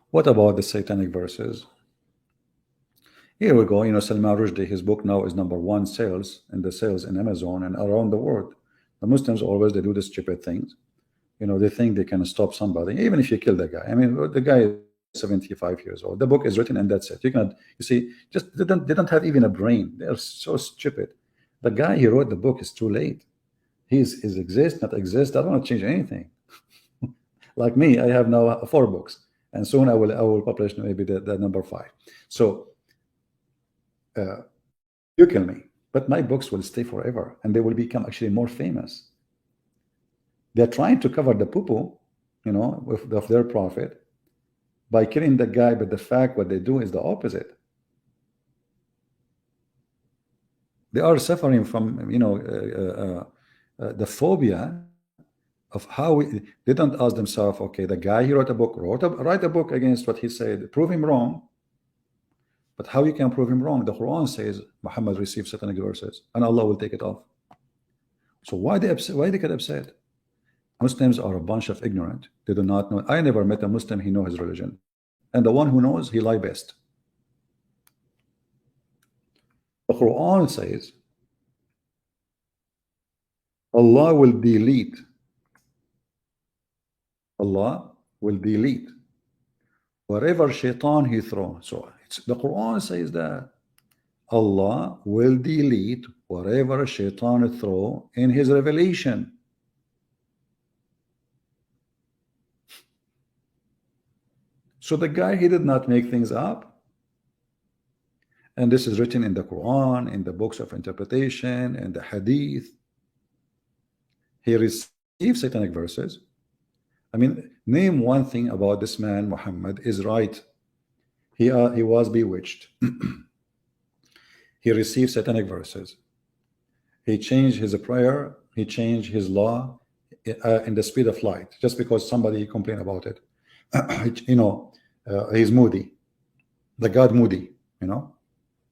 What about the satanic verses? Here we go. You know, Salman Rushdie, his book now is #1 sales in the sales in Amazon and around the world. The Muslims always they do the stupid things. You know, they think they can stop somebody, even if you kill the guy. I mean, the guy is 75 years old. The book is written and that's it. You cannot, you see, just they don't have even a brain. They are so stupid. The guy he wrote the book is too late. He's exist, not exist. I don't want to change anything. Like me, I have now 4 books, and soon I will publish maybe the #5. So you kill me, but my books will stay forever, and they will become actually more famous. They're trying to cover the poo-poo, you know, of their prophet by killing the guy, but the fact what they do is the opposite. They are suffering from, you know, the phobia of how they don't ask themselves, okay, the guy he wrote a book, write a book against what he said, prove him wrong. But how you can prove him wrong? The Quran says Muhammad received satanic verses, and Allah will take it off. So why they upset? Why they get upset? Muslims are a bunch of ignorant. They do not know. I never met a Muslim he knows his religion, and the one who knows he lie best. The Quran says Allah will delete. Allah will delete wherever shaitan he throws. So the Quran says that Allah will delete whatever shaitan throw in his revelation. So the guy, he did not make things up. And this is written in the Quran, in the books of interpretation, in the Hadith. He received satanic verses. I mean, name one thing about this man, Muhammad, is right. He was bewitched. He received satanic verses. He changed his prayer. He changed his law in the speed of light, just because somebody complained about it. You know, he's moody. The God moody, you know.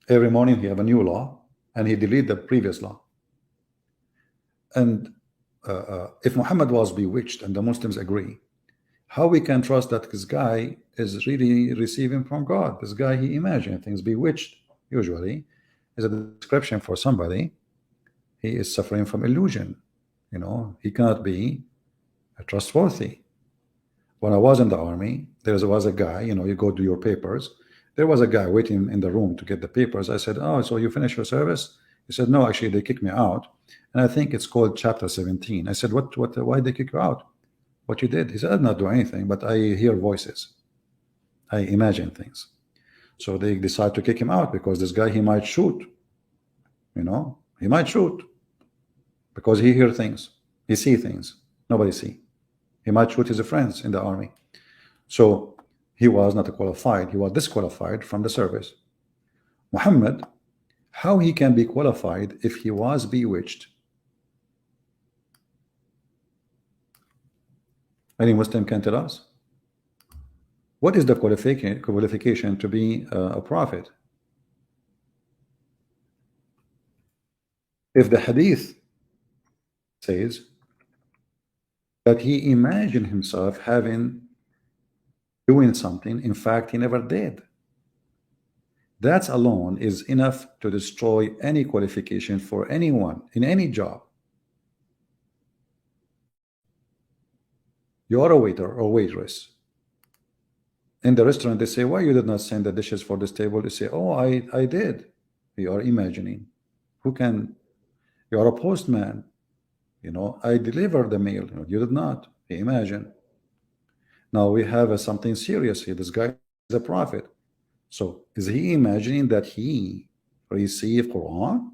Every morning he have a new law, and he delete the previous law. And if Muhammad was bewitched, and the Muslims agree, how we can trust that this guy is really receiving from God? This guy, he imagined things. Bewitched usually is a description for somebody. He is suffering from illusion. You know, he cannot be trustworthy. When I was in the army, there was a guy, you know, you go do your papers. There was a guy waiting in the room to get the papers. I said, oh, so you finished your service? He said, no, actually, they kicked me out. And I think it's called chapter 17. I said, why did they kick you out? What you did? He said, I did not do anything, but I hear voices. I imagine things. So they decide to kick him out because this guy, he might shoot. You know, he might shoot because he hear things. He see things. Nobody see. He might shoot his friends in the army. So he was not qualified. He was disqualified from the service. Muhammad, how he can be qualified if he was bewitched? Any Muslim can tell us? What is the qualification to be a prophet? If the hadith says that he imagined himself having doing something, in fact, he never did. That alone is enough to destroy any qualification for anyone in any job. You are a waiter or waitress. In the restaurant, they say, why you did not send the dishes for this table? You say, oh, I did. You are imagining. Who can? You are a postman. I delivered the mail. You did not. Imagine. Now we have something serious here. This guy is a prophet. So is he imagining that he received Quran?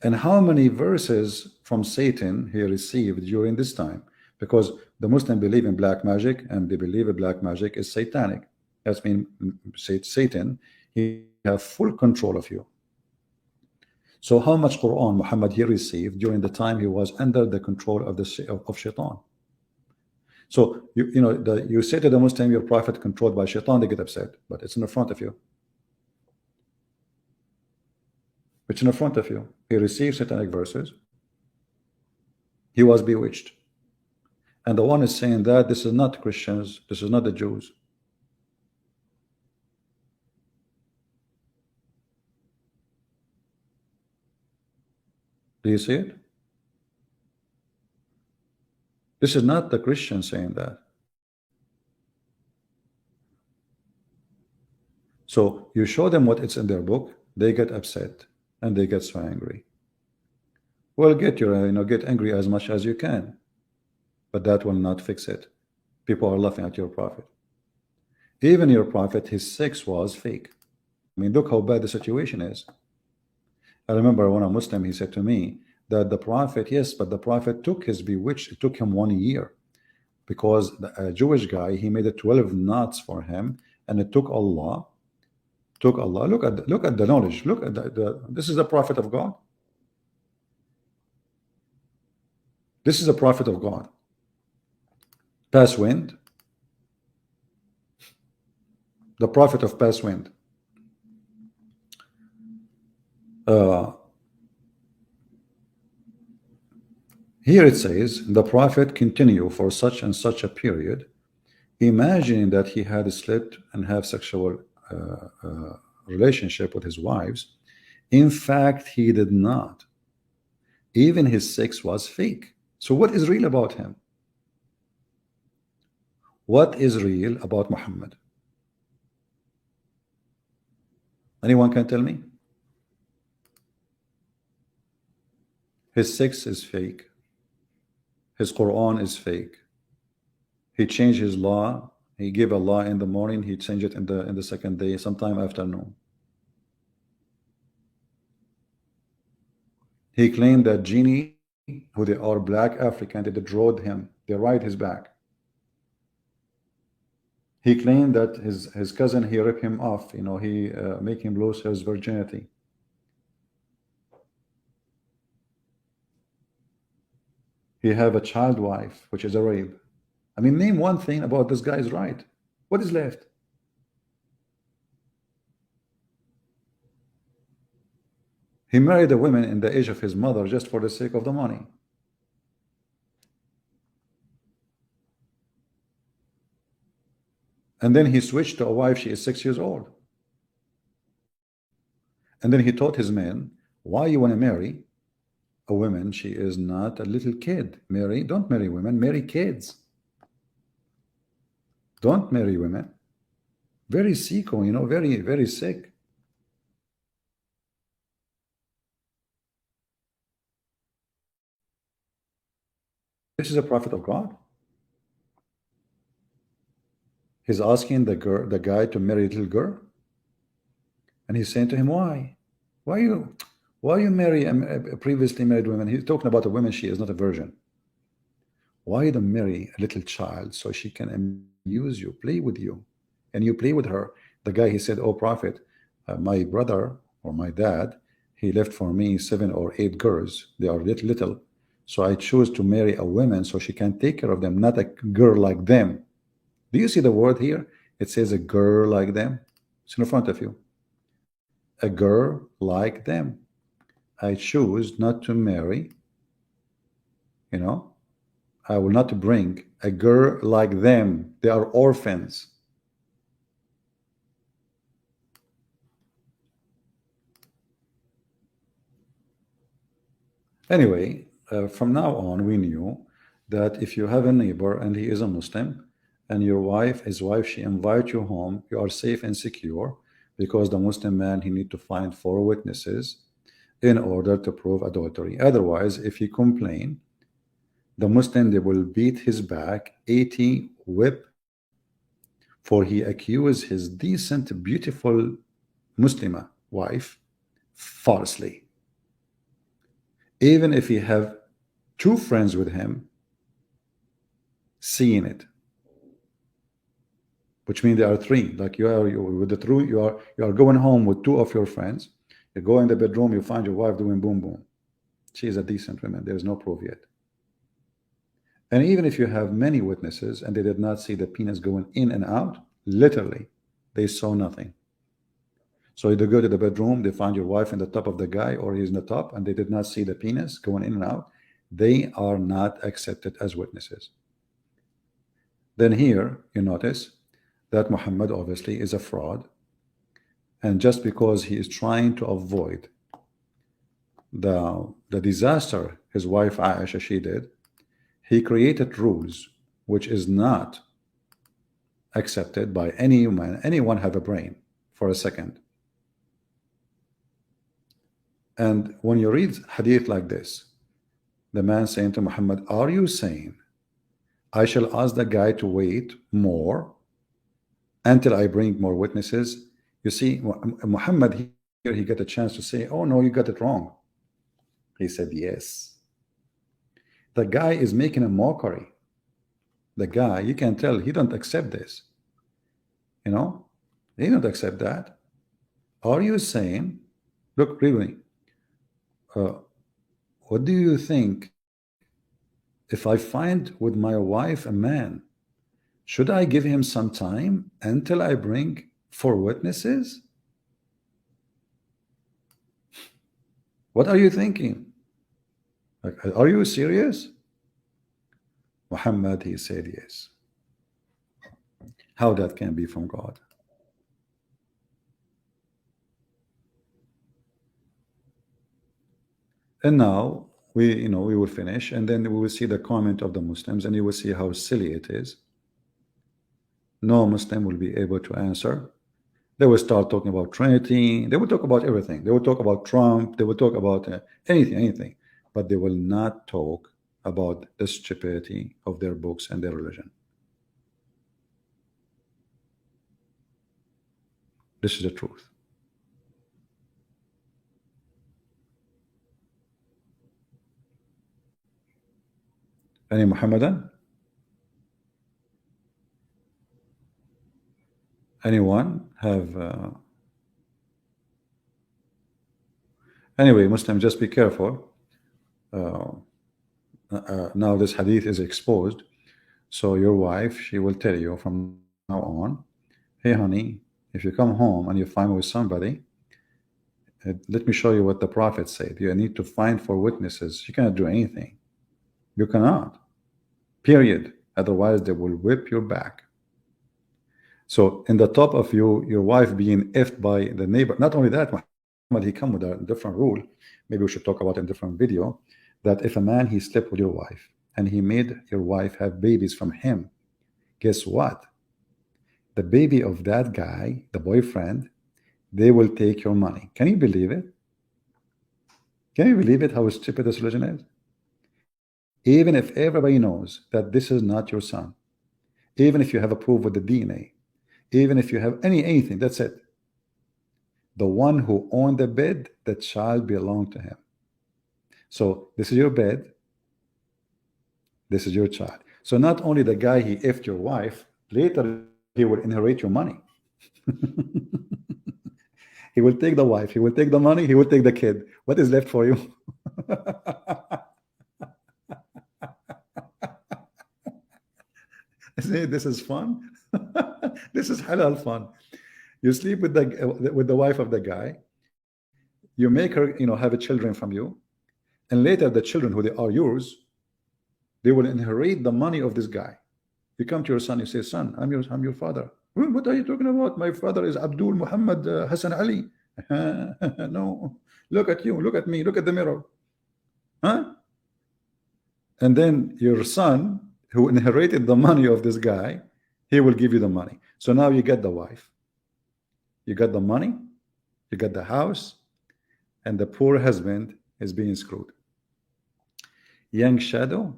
And how many verses from Satan he received during this time? Because the Muslims believe in black magic, and they believe that black magic is satanic. That's mean Satan, he have full control of you. So how much Quran Muhammad he received during the time he was under the control of Shaitan? So you say to the Muslim, your prophet controlled by Shaitan, they get upset, but it's in the front of you. It's in the front of you. He received satanic verses. He was bewitched. And the one is saying that this is not Christians, this is not the Jews. Do you see it? This is not the Christian saying that. So you show them what it's in their book, they get upset and they get so angry. Well, get angry as much as you can, but that will not fix it. People are laughing at your prophet. Even your prophet, his sex was fake. I mean, look how bad the situation is. I remember when a Muslim, he said to me that the prophet, yes, but the prophet took his bewitched, it took him 1 year, because a Jewish guy, he made it 12 knots for him, and it took Allah. Look at the knowledge. Look at this is the prophet of God. This is a prophet of God. Pass wind. The prophet of pass wind. Here it says, the prophet continue for such and such a period, imagining that he had slept and have sexual relationship with his wives. In fact, he did not. Even his sex was fake. So what is real about him? What is real about Muhammad? Anyone can tell me? His sex is fake. His Quran is fake. He changed his law. He gave a law in the morning. He changed it in the second day, sometime afternoon. He claimed that genie, who they are black African, they rode him. They ride his back. He claimed that his cousin, he ripped him off. He make him lose his virginity. He have a child wife, which is a rape. I mean, name one thing about this guy's right. What is left? He married a woman in the age of his mother just for the sake of the money. And then he switched to a wife, she is 6 years old. And then he taught his men, why you want to marry a woman, she is not a little kid. Don't marry women, marry kids. Don't marry women. Very sicko, very, very sick. This is a prophet of God. He's asking the guy to marry a little girl. And he's saying to him, why? Why you marry a previously married woman? He's talking about a woman, she is not a virgin. Why you don't marry a little child so she can amuse you, play with you, and you play with her? The guy, he said, oh prophet, my brother or my dad, he left for me 7 or 8 girls. They are little. So I choose to marry a woman so she can take care of them, not a girl like them. Do you see the word here? It says a girl like them. It's in front of you. A girl like them. I choose not to marry, you know, I will not bring a girl like them. They are orphans. Anyway, from now on, we knew that if you have a neighbor and he is a Muslim, and your wife, his wife, she invites you home, you are safe and secure because the Muslim man, he need to find four witnesses in order to prove adultery. Otherwise, if he complain, the Muslim, they will beat his back 80 whip, for he accused his decent, beautiful Muslima wife falsely. Even if he have two friends with him seeing it, which means there are three. Like with the truth, you are going home with two of your friends. You go in the bedroom, you find your wife doing boom boom. She is a decent woman. There is no proof yet. And even if you have many witnesses and they did not see the penis going in and out, literally, they saw nothing. So you go to the bedroom, they find your wife in the top of the guy, or he's in the top, and they did not see the penis going in and out. They are not accepted as witnesses. Then here you notice that Muhammad obviously is a fraud, and just because he is trying to avoid the disaster his wife Aisha she did, he created rules which is not accepted by anyone have a brain for a second. And when you read hadith like this, the man saying to Muhammad, are you saying I shall ask the guy to wait more until I bring more witnesses? You see, Muhammad here, he got a chance to say, oh no, you got it wrong. He said, yes. The guy is making a mockery. The guy, you can tell he don't accept this. You know, he don't accept that. Are you saying, look, really, what do you think if I find with my wife a man, should I give him some time until I bring four witnesses? What are you thinking? Like, are you serious? Muhammad, he said yes. How that can be from God? And now we will finish, and then we will see the comment of the Muslims, and you will see how silly it is. No Muslim will be able to answer. They will start talking about Trinity. They will talk about everything. They will talk about Trump. They will talk about anything, but they will not talk about the stupidity of their books and their religion. This is the truth. Any Muhammadan? Anyone have anyway, Muslim, just be careful. Now this hadith is exposed, so your wife, she will tell you from now on, hey honey, if you come home and you find with somebody, let me show you what the Prophet said. You need to find four witnesses. You cannot do anything. You cannot, period. Otherwise they will whip your back. So in the top of you, your wife being effed by the neighbor. Not only that, Muhammad, he come with a different rule. Maybe we should talk about it in a different video. That if a man, he slept with your wife and he made your wife have babies from him, guess what? The baby of that guy, the boyfriend, they will take your money. Can you believe it? Can you believe it, how stupid this religion is? Even if everybody knows that this is not your son, even if you have a proof with the DNA, even if you have anything, that's it. The one who owned the bed, the child belonged to him. So this is your bed, this is your child. So not only the guy, he effed your wife, later he will inherit your money. He will take the wife, he will take the money, he will take the kid. What is left for you? See, this is fun. This is halal fun. You sleep with the wife of the guy. You make her, have a children from you, and later the children who they are yours, they will inherit the money of this guy. You come to your son, you say, son, I'm your father. What are you talking about? My father is Abdul Muhammad Hassan Ali. No, look at you, look at me, look at the mirror. Huh? And then your son, who inherited the money of this guy, he will give you the money. So now you get the wife, you got the money, you got the house, and the poor husband is being screwed. Young Shadow,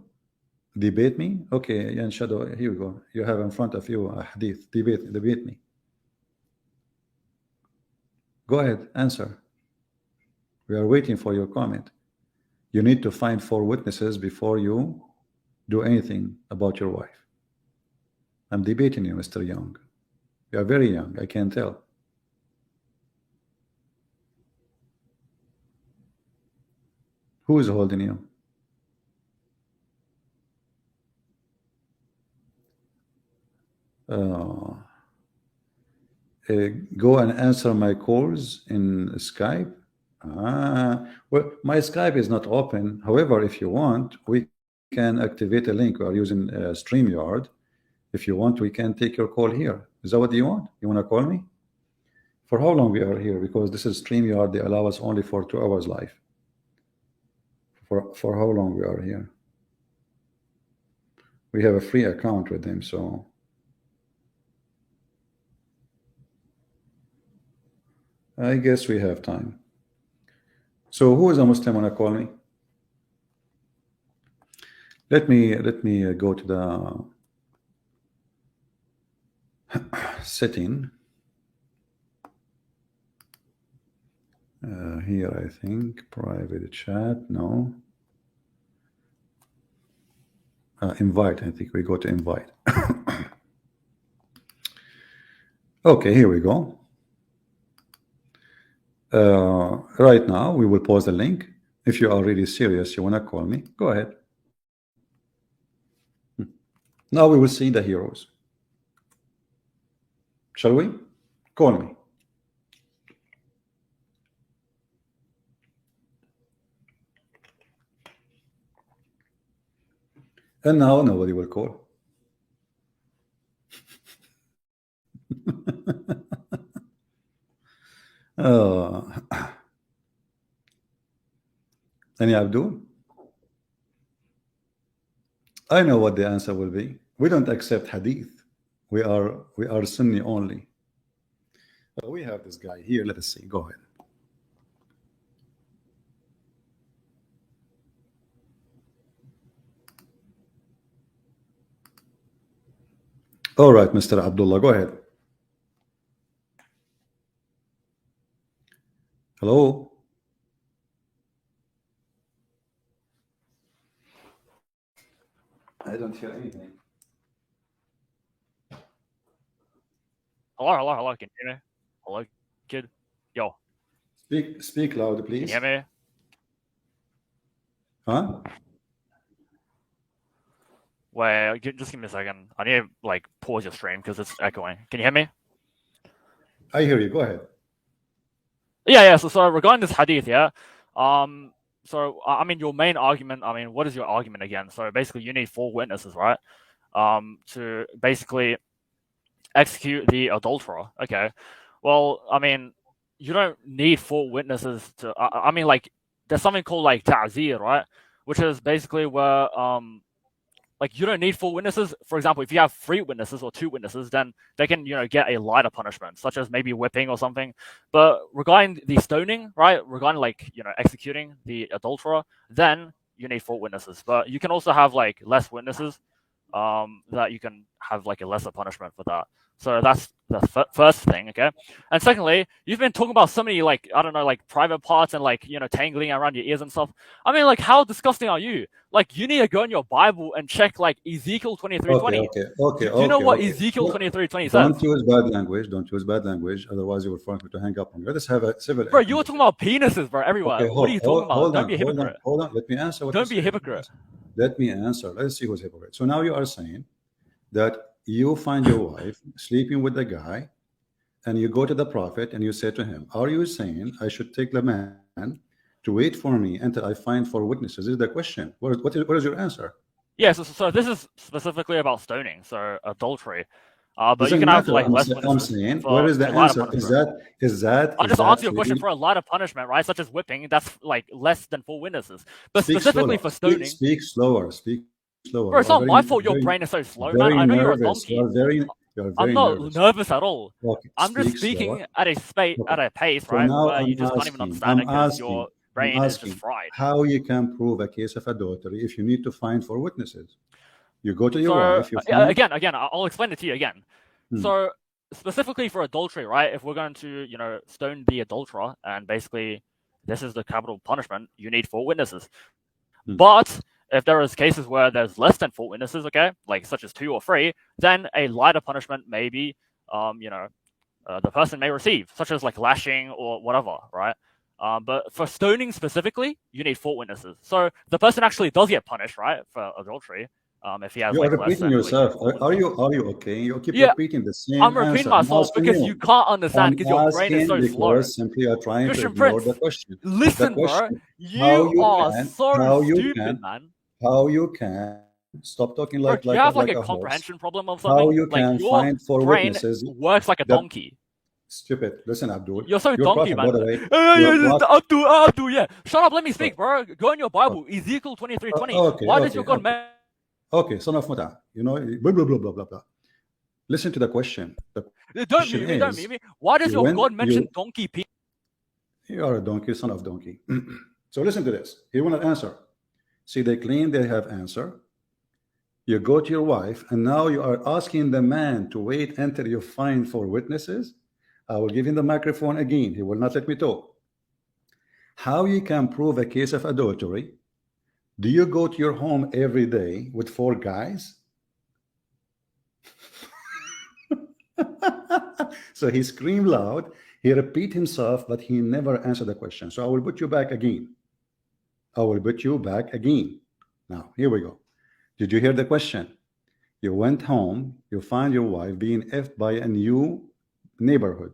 debate me? Okay, Young Shadow, here we go. You have in front of you a hadith. Debate me. Go ahead, answer. We are waiting for your comment. You need to find 4 witnesses before you do anything about your wife. I'm debating you, Mr. Young. You are very young, I can tell. Who is holding you? Go and answer my calls in Skype. Well, my Skype is not open. However, if you want, we can activate a link. We are using StreamYard. If you want, we can take your call here. Is that what you want? You want to call me? For how long we are here? Because this is StreamYard. They allow us only for 2 hours live. For how long we are here? We have a free account with them, so I guess we have time. So who is a Muslim wanna call me? Let me go to the setting. Here, I think private chat. No. Invite. I think we go to invite. Okay, here we go. Right now, we will pause the link. If you are really serious, you want to call me, go ahead. Now we will see the heroes. Shall we? Call me. And now nobody will call. Any Abdul? I know what the answer will be. We don't accept hadith. We are Sunni only. We have this guy here. Let us see. Go ahead. All right, Mr. Abdullah, go ahead. Hello. I don't hear anything. Hello. Can you hear me? Hello, kid. Yo. Speak loud, please. Can you hear me? Huh? Wait, just give me a second. I need to pause your stream because it's echoing. Can you hear me? I hear you. Go ahead. Yeah. So regarding this hadith, yeah. So I mean, your main argument. I mean, what is your argument again? So basically, you need 4 witnesses, right? To basically execute the adulterer. Okay. Well, I mean, you don't need 4 witnesses to. I mean, there's something called ta'zir, right? Which is basically where you don't need 4 witnesses. For example, if you have 3 witnesses or 2 witnesses, then they can, get a lighter punishment, such as maybe whipping or something. But regarding the stoning, right, regarding executing the adulterer, then you need 4 witnesses. But you can also have less witnesses, that you can have a lesser punishment for that. So that's the first thing, okay? And secondly, you've been talking about so many I don't know, private parts and tangling around your ears and stuff. I mean, how disgusting are you? You need to go in your Bible and check Ezekiel 23:20. Okay. Do you know what Ezekiel 23:20 says? Don't use bad language. Don't use bad language. Otherwise, you will force me to hang up on you. Let us have a civil. Bro, you were talking about penises, bro, everywhere. Okay, what are you talking about? Don't be a hypocrite. Hold on. Let me answer. Don't be a hypocrite. Let me answer. Let's see who's hypocrite. So now you are saying that you find your wife sleeping with the guy, and you go to the Prophet and you say to him, are you saying I should take the man to wait for me until I find four witnesses? This is the question. What is your answer? Yeah, so this is specifically about stoning, so adultery. But you Doesn't can have matter. like less I'm witnesses saying, where for is the a lighter answer? punishment. I'll Is just that answer your question for a lighter punishment, right? Such as whipping, that's like less than 4 witnesses. But speak specifically slower? for stoning, Speak slower. Speak slower. You are bro, it's not my fault your very, brain is so slow, man. very I know you're a nervous. donkey. You are I'm very not nervous. nervous at all. Okay, I'm just speak slower. speaking at Okay. a pace, So right, now where you just can't even understand I'm it because asking, your brain is just fried. how you can prove a case of adultery if you need to find four witnesses. You go to your So wife, you find. again, I'll explain it to you again. Hmm. So specifically for adultery, right? If we're going to, stone the adulterer, and basically this is the capital punishment, you need 4 witnesses. But if there is cases where there's less than 4 witnesses, okay, like such as 2 or 3, then a lighter punishment may be, the person may receive, such as like lashing or whatever, right? But for stoning specifically, you need 4 witnesses. So the person actually does get punished, right, for adultery. If he has You are like less repeating than like yourself. four Are you okay? You keep Yeah, repeating the same I'm repeating answer. I'm myself asking because you you. can't understand I'm because your brain is so asking slow. because simply you're trying to Christian ignore Prince, the question. The listen, bro. question, You are so stupid, man. how you can stop talking Bro, do you have like like a a horse? comprehension problem or How something? you Like can your find four brain witnesses? works like a That donkey. stupid. Listen, Abdul. You're so Your donkey, prophet, by man. the way, your prophet. Abdul, yeah. Shut up, let me speak, bro. Go in your Bible, Ezekiel 23:20. Why does your God Okay, son of Muta, blah, blah, blah, blah, blah, blah. Listen to the question. The Don't question mute me, don't is, mute me. Why does your God mention donkey people? you are a donkey, son of donkey. So listen to this. You want an answer. See, they claim they have answer. You go to your wife, and now you are asking the man to wait until you find four witnesses. I will give him the microphone again. He will not let me talk. How you can prove a case of adultery? Do you go to your home every day with 4 guys? So he screamed loud, he repeat himself, but he never answered the question. So I will put you back again. I will put you back again. Now, here we go. Did you hear the question? You went home, you find your wife being effed by a new neighbor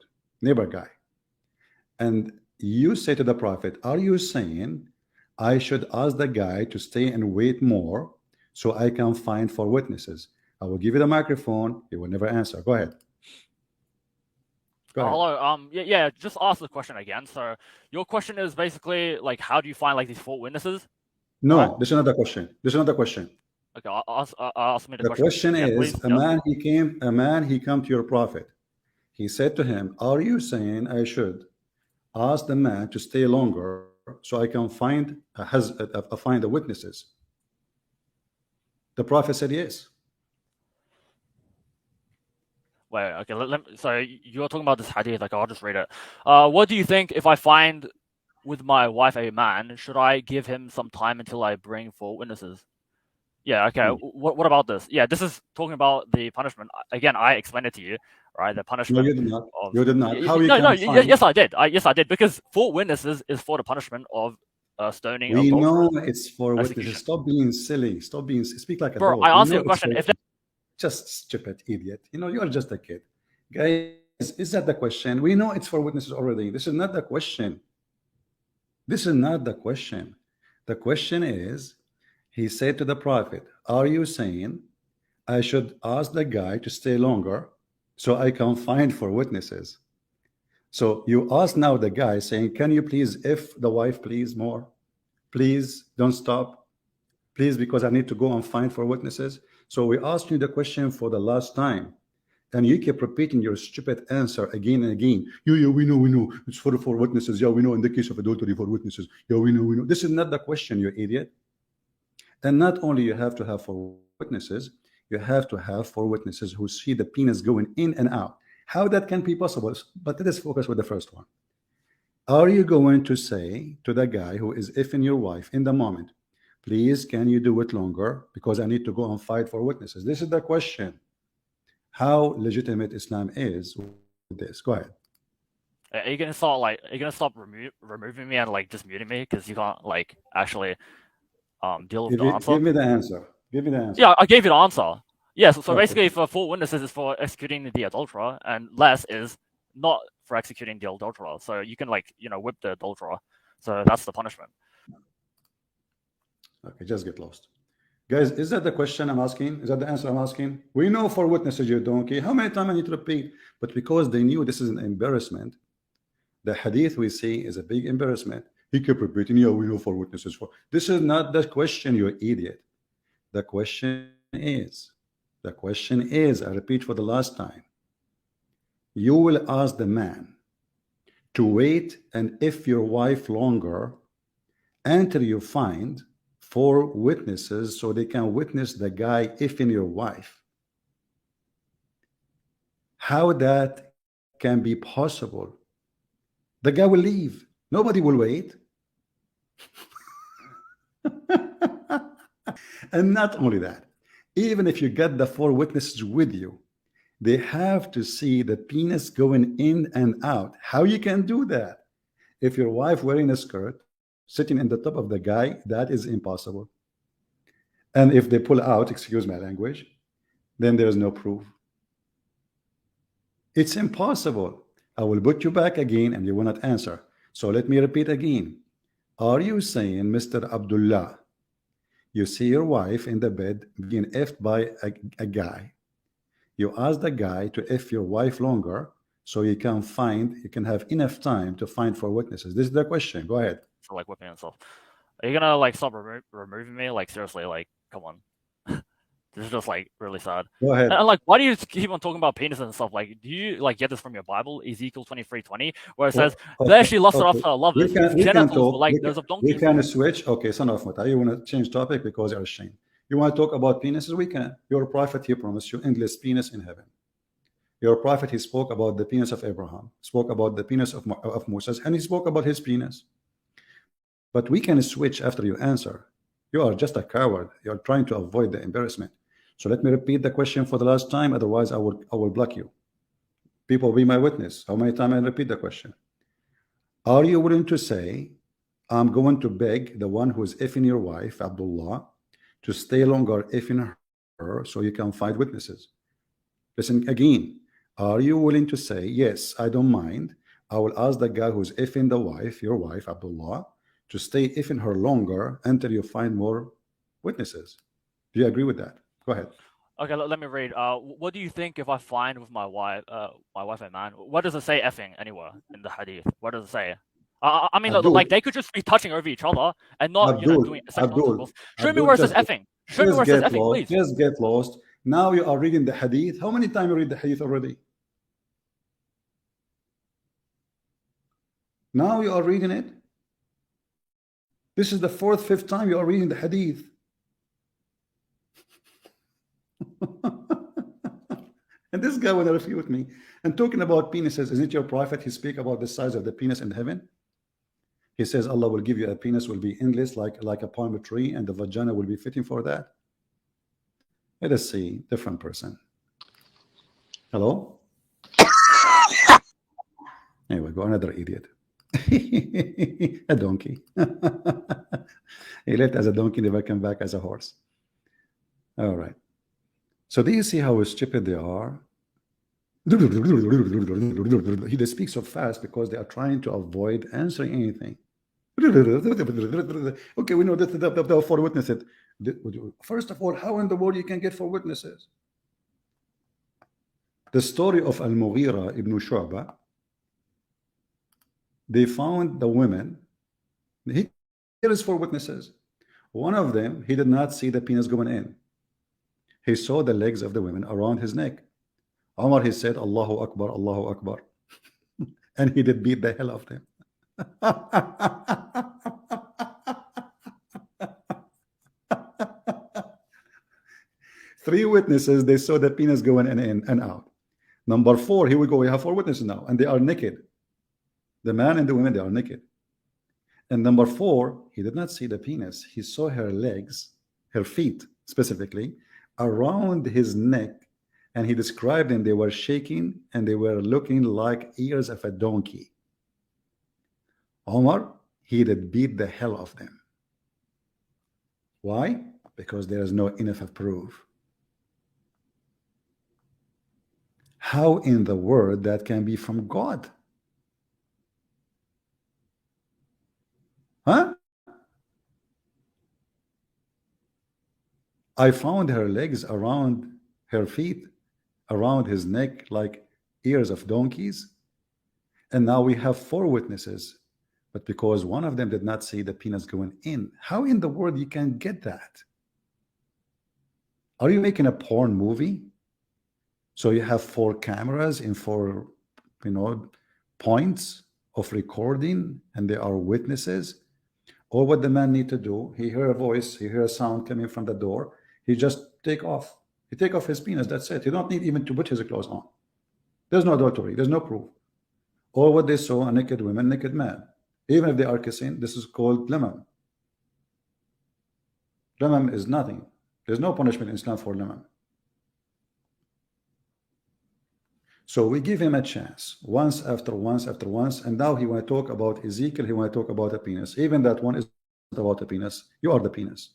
guy. And you say to the prophet, are you saying I should ask the guy to stay and wait more so I can find 4 witnesses? I will give you the microphone. He will never answer. Go ahead. Hello. Yeah. Just ask the question again. So your question is basically like, how do you find like these 4 witnesses? No, right? This is another question. Okay, ask me the question yeah, is, please, a man he came to your prophet. He said to him, are you saying I should ask the man to stay longer so I can find find the witnesses? The prophet said yes. Wait, okay. So you're talking about this hadith. Like, I'll just read it. What do you think if I find with my wife a man? Should I give him some time until I bring 4 witnesses? Yeah. Okay. What about this? Yeah, this is talking about the punishment. Again, I explained it to you, right? The punishment. No, you did not. You did not. How you no, can no. find? Yes, I did. Yes, I did. Because 4 witnesses is for the punishment of stoning. We know it's for execution. witnesses. Stop being silly. Speak like a Bro, adult. I answer your question. If just stupid idiot. You're just a kid. Guys, is that the question? We know it's for witnesses already. This is not the question. This is not the question. The question is, he said to the prophet, are you saying I should ask the guy to stay longer so I can find 4 witnesses? So you ask now the guy saying, can you please, if the wife, please more, please don't stop, please, because I need to go and find 4 witnesses. So we asked you the question for the last time, and you keep repeating your stupid answer again and again. Yeah, we know. It's for 4 witnesses. Yeah, we know in the case of adultery, 4 witnesses. Yeah, we know. This is not the question, you idiot. And not only you have to have 4 witnesses, you have to have 4 witnesses who see the penis going in and out. How that can be possible? But let us focus with the first one. Are you going to say to the guy who is effing your wife in the moment, please, can you do it longer? Because I need to go and fight for witnesses. This is the question. How legitimate Islam is with this. Go ahead. Are you gonna stop removing me and like just muting me because you can't like actually deal with the answer? Give me the answer. Give me the answer. Yeah, I gave you the answer. Yeah, so Okay. basically, for four witnesses is for executing the adulterer, and less is not for executing the adulterer. So you can like whip the adulterer. So that's the punishment. Okay, just get lost. Guys, is that the question I'm asking? Is that the answer I'm asking? We know for witnesses you donkey. How many times I need to repeat? But because they knew this is an embarrassment, the hadith we see is a big embarrassment. He kept repeating, yeah, we know for witnesses. For this is not the question, you idiot. The question is, I repeat for the last time, you will ask the man to wait and if your wife longer until you find four witnesses so they can witness the guy if in your wife. How that can be possible? The guy will leave. Nobody will wait. And not only that, even if you get the four witnesses with you, they have to see the penis going in and out. How you can do that? If your wife wearing a skirt, sitting in the top of the guy, that is impossible. And if they pull out, excuse my language, then there is no proof. It's impossible. I will put you back again and you will not answer. So let me repeat again. Are you saying, Mr. Abdullah, you see your wife in the bed being effed by a guy? You ask the guy to F your wife longer so you can have enough time to find four witnesses. This is the question. Go ahead. For like whipping himself. Are you gonna like stop removing me? Like seriously, like come on. This is just like really sad. Go ahead. And like, why do you keep on talking about penis and stuff? Like, do you like get this from your Bible, Ezekiel 23:20, where it says, "There she lusted after her lovers, whose genitals were like those of We donkeys." can switch. Okay, son of Mata, you want to change topic because you're ashamed. You want to talk about penises? We can. Your prophet, he promised you endless penis in heaven. Your prophet, he spoke about the penis of Abraham, spoke about the penis of Moses, and he spoke about his penis. But we can switch after you answer. You are just a coward. You're trying to avoid the embarrassment. So let me repeat the question for the last time. Otherwise, I will block you. People be my witness. How many times I repeat the question? Are you willing to say, I'm going to beg the one who is effing your wife, Abdullah, to stay longer effing her so you can find witnesses? Listen again. Are you willing to say, yes, I don't mind. I will ask the guy who's effing the wife, your wife, Abdullah, to stay effing her longer until you find more witnesses. Do you agree with that? Go ahead. Okay, let me read. What do you think if I find with my wife and man? What does it say effing anywhere in the hadith? What does it say? I mean, like Abdul, they could just be touching over each other and not, Abdul, doing sexual Abdul, intercourse. Show me Abdul, where it says effing. Show me where just it says get effing, lost. please. Just get lost. Now you are reading the hadith. How many times you read the hadith already? Now you are reading it. This is the fourth, fifth time you are reading the hadith. And this guy will refute me. And talking about penises, isn't it your prophet? He speak about the size of the penis in heaven. He says Allah will give you a penis will be endless like a palm tree, and the vagina will be fitting for that. Let us see, different person. Hello? Anyway, go another idiot. A donkey. He left as a donkey, never come back as a horse. All right. So do you see how stupid they are? They speak so fast because they are trying to avoid answering anything. Okay, we know that the four witnesses. First of all, how in the world you can get four witnesses? The story of Al-Mughira ibn Shu'bah, they found the women. Here is four witnesses. One of them, he did not see the penis going in. He saw the legs of the women around his neck. Omar, he said, Allahu Akbar, Allahu Akbar. And he did beat the hell of them. Three witnesses, they saw the penis going in and out. Number four, here we go, we have four witnesses now, and they are naked. The man and the women, they are naked. And number four, he did not see the penis. He saw her legs, her feet specifically, around his neck, and he described them. They were shaking and they were looking like ears of a donkey. Omar, he did beat the hell of them. Why? Because there is no enough of proof. How in the world that can be from God? Huh? I found her legs around her feet, around his neck, like ears of donkeys. And now we have 4 witnesses. But because one of them did not see the penis going in, how in the world you can get that? Are you making a porn movie? So you have 4 cameras in 4, points of recording, and they are witnesses. Or what the man need to do, he hear a voice, he hear a sound coming from the door, he just take off. He take off his penis, that's it. He don't need even to put his clothes on. There's no adultery, there's no proof. Or what they saw, a naked woman, naked man. Even if they are kissing, this is called lemam. Lemam is nothing. There's no punishment in Islam for lemam. So we give him a chance, once after once after once, and now he want to talk about Ezekiel, he want to talk about a penis. Even that one is about a penis. You are the penis.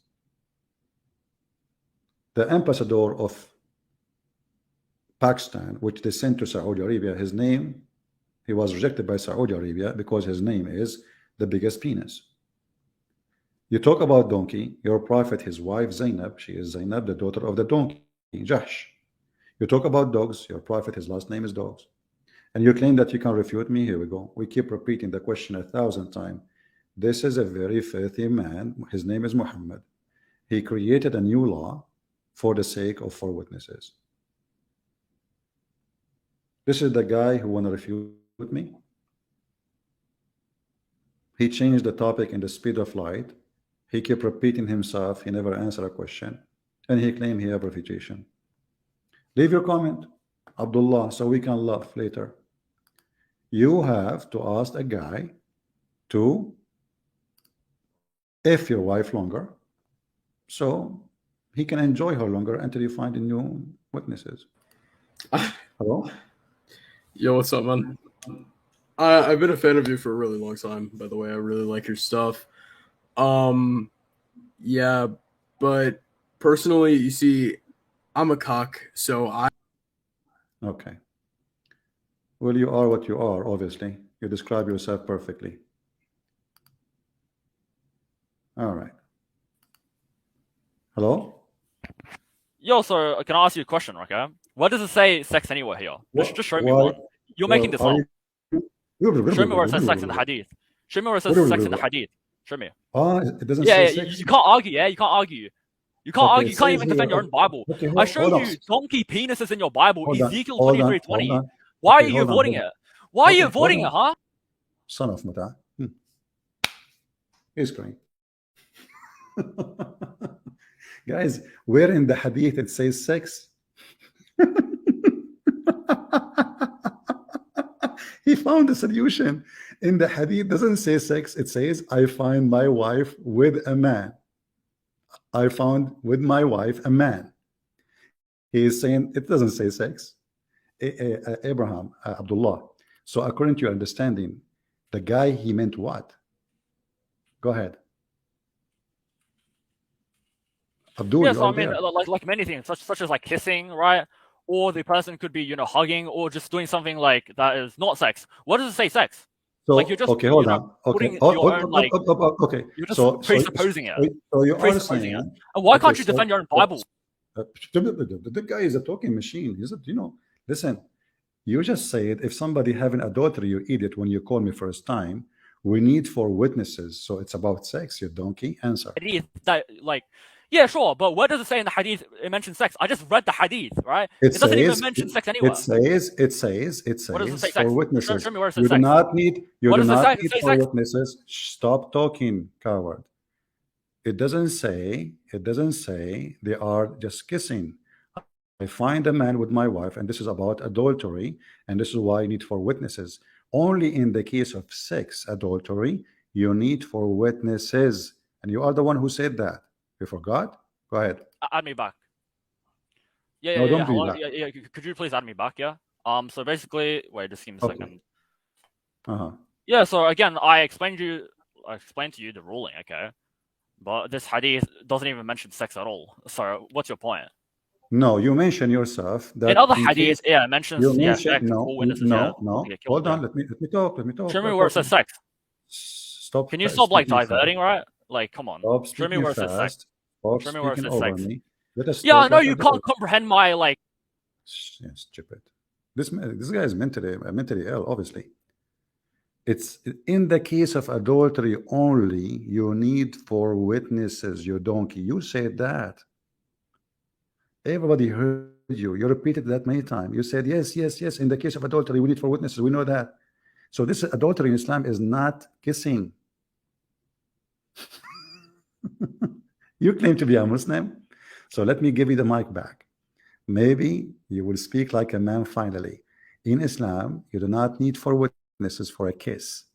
The ambassador of Pakistan, which they sent to Saudi Arabia, his name, he was rejected by Saudi Arabia because his name is the biggest penis. You talk about donkey, your prophet, his wife Zainab, she is Zainab, the daughter of the donkey, Jahsh. You talk about dogs, your prophet, his last name is dogs. And you claim that you can refute me. Here we go. We keep repeating the question 1,000 times. This is a very filthy man. His name is Muhammad. He created a new law for the sake of 4 witnesses. This is the guy who want to refute me. He changed the topic in the speed of light. He kept repeating himself. He never answered a question. And he claimed he have refutation. Leave your comment, Abdullah, so we can laugh later. You have to ask a guy to F your wife longer so he can enjoy her longer until you find new witnesses. Hello? Yo, what's up, man? I've been a fan of you for a really long time, by the way. I really like your stuff. Yeah, but personally, you see, I'm a cock, so I... Okay. Well, you are what you are, obviously. You describe yourself perfectly. All right. Hello? Yo, so can I ask you a question, okay? What does it say sex anywhere here? Just show me one. You're making this up. Show me where it says sex in the hadith. Show me where it says sex in the hadith. Show me. It doesn't say sex. You can't argue, yeah? You can't argue. You can't argue. You can't even defend your own Bible. Okay, I showed you donkey penises in your Bible, Ezekiel 23:20. Okay, Why are you avoiding it? Why are you avoiding it, huh? Son of Muta. He's crying. Guys, where in the hadith it says sex? He found a solution. In the hadith doesn't say sex, it says I find my wife with a man. I found with my wife a man. He is saying it doesn't say sex. Abraham, Abdullah. So according to your understanding, the guy, he meant what? Go ahead. Abdul, yeah, so I mean, like many things, such as like kissing, right? Or the person could be, hugging, or just doing something like that is not sex. What does it say sex? So, like you're just okay, hold on. Okay, okay, you're just presupposing it. So you are saying, and why can't you defend your own Bible? The guy is a talking machine. He's a, listen. You just said if somebody having adultery, you idiot. When you call me first time, we need 4 witnesses. So it's about sex. You donkey. Answer. Yeah, sure, but where does it say in the hadith it mentions sex? I just read the hadith, right? It doesn't even mention sex anywhere. It says what does it say, 4 witnesses. Show me where it says you sex. do not need 4 sex? witnesses. Stop talking, coward. It doesn't say they are just kissing. I find a man with my wife, and this is about adultery, and this is why you need 4 witnesses. Only in the case of sex, adultery, you need 4 witnesses, and you are the one who said that. You forgot? Go ahead. Add me back. Yeah. Could you please add me back? Yeah. So basically, wait, just give me a second. Yeah. So again, I explained to you the ruling, okay? But this hadith doesn't even mention sex at all. So what's your point? No, you mentioned yourself that In other in hadith, case yeah, it mentions you mentioned sex, no, four witnesses, yeah, to get killed. hold on. Yeah. Let me talk. Let me talk. Show me You're where it says talking. sex. Stop Can you stop like speaking fast. diverting, right? Like, come on. Stop Show me speaking where it says sex. fast. Stop Show me where it speaking says over sex. me. Let us Yeah, I talk know like you adults. can't comprehend my like. Yeah, stupid. This guy is mentally ill. Obviously, it's in the case of adultery only. You need 4 witnesses. You donkey. You said that. Everybody heard you. You repeated that many times. You said yes, yes, yes. In the case of adultery, we need 4 witnesses. We know that. So this adultery in Islam is not kissing. You claim to be a Muslim, so let me give you the mic back. Maybe you will speak like a man finally. In Islam, you do not need 4 witnesses for a kiss.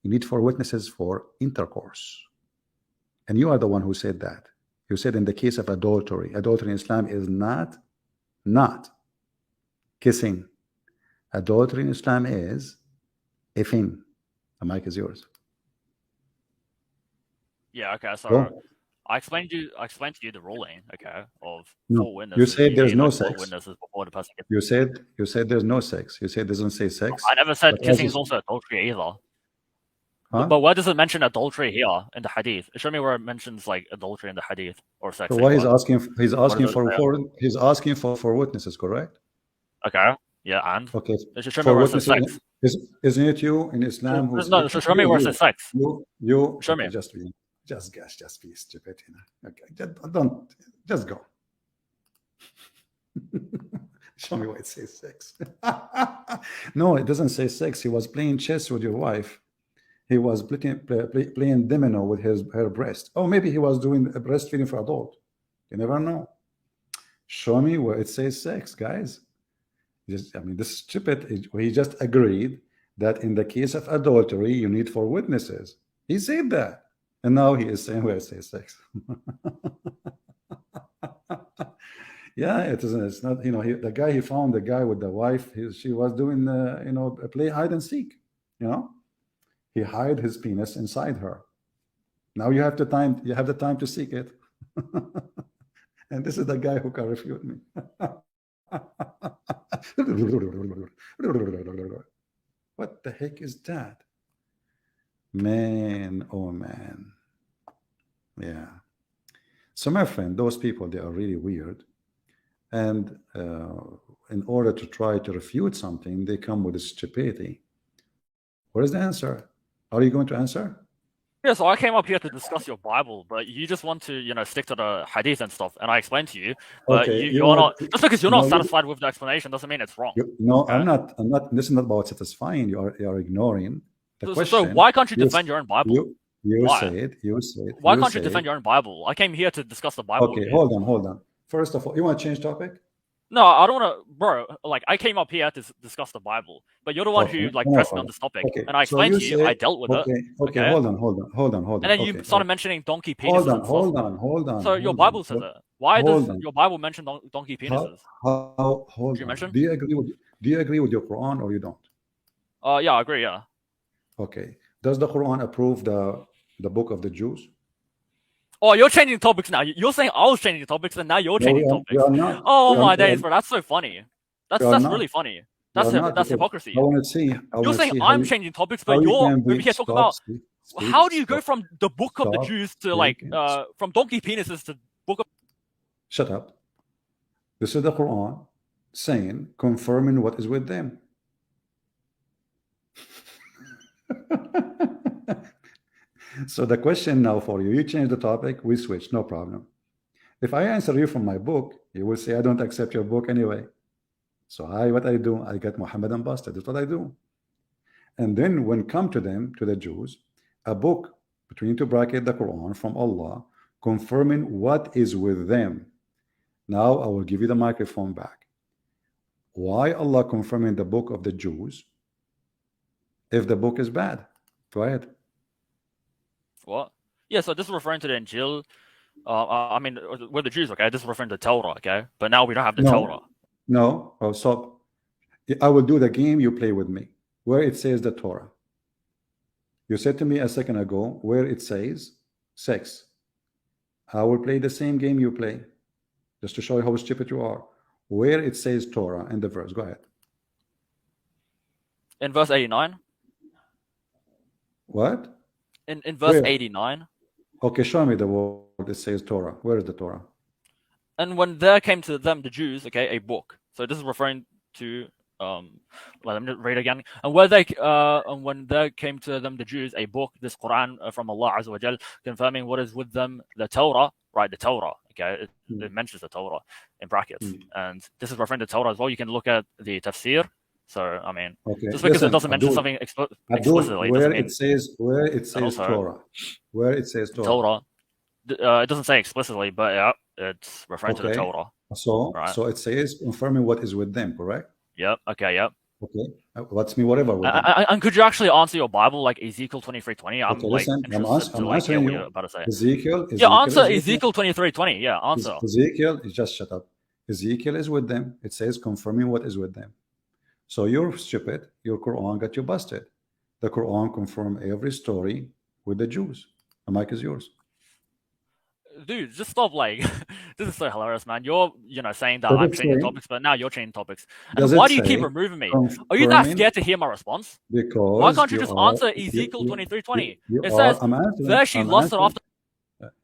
You need 4 witnesses for intercourse. And you are the one who said that. You said in the case of adultery, adultery in Islam is not kissing. Adultery in Islam is ifin. The mic is yours. Yeah. Okay. So Go. I explained to you the ruling. Okay, of No, 4 witnesses. you said there's need, no like, 4 sex. witnesses before the person gets. You said there's no sex. You said it doesn't say sex. I never said But as kissing you- is also adultery either. Huh? But where does it mention adultery here in the hadith? Show me where it mentions like adultery in the hadith or sex. So why he's anywhere. asking? He's asking does it say? he's asking for 4 witnesses, correct? Okay. Yeah, and Okay. it should show me For where it says witnesses, sex. isn't it you in Islam who No, speak? so show me where it says sex. You Show okay, me. just be stupid, you know. Okay, just go. Show me where it says sex. No, it doesn't say sex. He was playing chess with your wife. He was playing domino with her breast. Oh, maybe he was doing a breastfeeding for adult. You never know. Show me where it says sex, guys. I mean, this is stupid. He just agreed that in the case of adultery, you need 4 witnesses. He said that. And now he is saying where it says sex. Yeah, it's not, you know, the guy he found, the guy with the wife, she was doing, you know, play hide and seek, you know. He hid his penis inside her. Now you have the time to seek it. And this is the guy who can refute me. What the heck is that? Man, oh man. Yeah. So my friend, those people, they are really weird. And in order to try to refute something, they come with a stupidity. What is the answer? Are you going to answer? Yeah, so I came up here to discuss your Bible, but you just want to, you know, stick to the hadith and stuff, and I explained to you, but Okay, you're not, just because you're not no, satisfied with the explanation doesn't mean it's wrong. no, Okay? I'm not. This is not about satisfying. You are ignoring the question. So why can't you defend your own Bible? You Why? said. Why can't you defend your own Bible? I came here to discuss the Bible. Okay, hold on. First of all, you want to change topic? No, I don't want to, bro. Like, I came up here to discuss the Bible, but you're the one who like pressed me on this topic, and I explained to you, I dealt with it. Okay, hold on. And then you started mentioning donkey penises. Hold on. So your Bible says it. Why does your Bible mention donkey penises? Hold on. Do you agree with your Quran or you don't? Yeah, I agree. Yeah. Okay. Does the Quran approve the book of the Jews? Oh, you're changing topics now. You're saying I was changing topics, and now you're changing topics. Oh my days, bro! That's so funny. That's really funny. That's hypocrisy. You're saying I'm changing topics, but you're over here talking about how do you go from the book of the Jews to like from donkey penises to book of. Shut up. This is the Quran saying, confirming what is with them. So the question now for you change the topic, we switch, no problem. If I answer you from my book, you will say I don't accept your book anyway. So what I do, I get Muhammadan busted. That's what I do. And then when come to them, to the Jews, a book between two brackets, the Quran from Allah, confirming what is with them. Now I will give you the microphone back. Why Allah confirming the book of the Jews if the book is bad? Go ahead. What? Yeah, so this is referring to the Injil. I mean, we're the Jews, okay? This is referring to Torah, okay? But now we don't have the Torah. No. Oh, so I will do the game you play with me, where it says the Torah. You said to me a second ago where it says sex. I will play the same game you play. just to show you how stupid you are. Where it says Torah in the verse. Go ahead. In verse 89. What? In verse Where? 89. Okay, show me the word that says Torah. Where is the Torah? And when there came to them, the Jews, okay, a book. So this is referring to let me read again. And when there came to them, the Jews, a book, this Quran from Allah Azza wa Jal, confirming what is with them, the Torah, right? The Torah, okay, it mentions the Torah in brackets, and this is referring to Torah as well. You can look at the tafsir. So I mean, okay, just because listen, it doesn't mention Abdul, something explicitly, where doesn't mean it says also, Torah, where it says Torah. Torah. It doesn't say explicitly, but yeah, it's referring to the Torah. So, right? so it says confirming what is with them, correct? Yep. Okay. Yep. Okay. What's me whatever with them? And could you actually answer your Bible like Ezekiel 23:20? I'm Okay, like listen, interested to like hear what you're about to say. Ezekiel. Yeah, answer Ezekiel 23:20. Yeah, answer. Ezekiel is just shut up. Ezekiel is with them. It says confirming what is with them. So you're stupid. Your Quran got you busted. The Quran confirmed every story with the Jews. The mic is yours. Dude, just stop. Like, this is so hilarious, man. You're, saying that I'm changing topics, but now you're changing topics. And why do you keep removing me? Are you that scared to hear my response? Because why can't you just answer Ezekiel 23:20? It says, there she lusted after.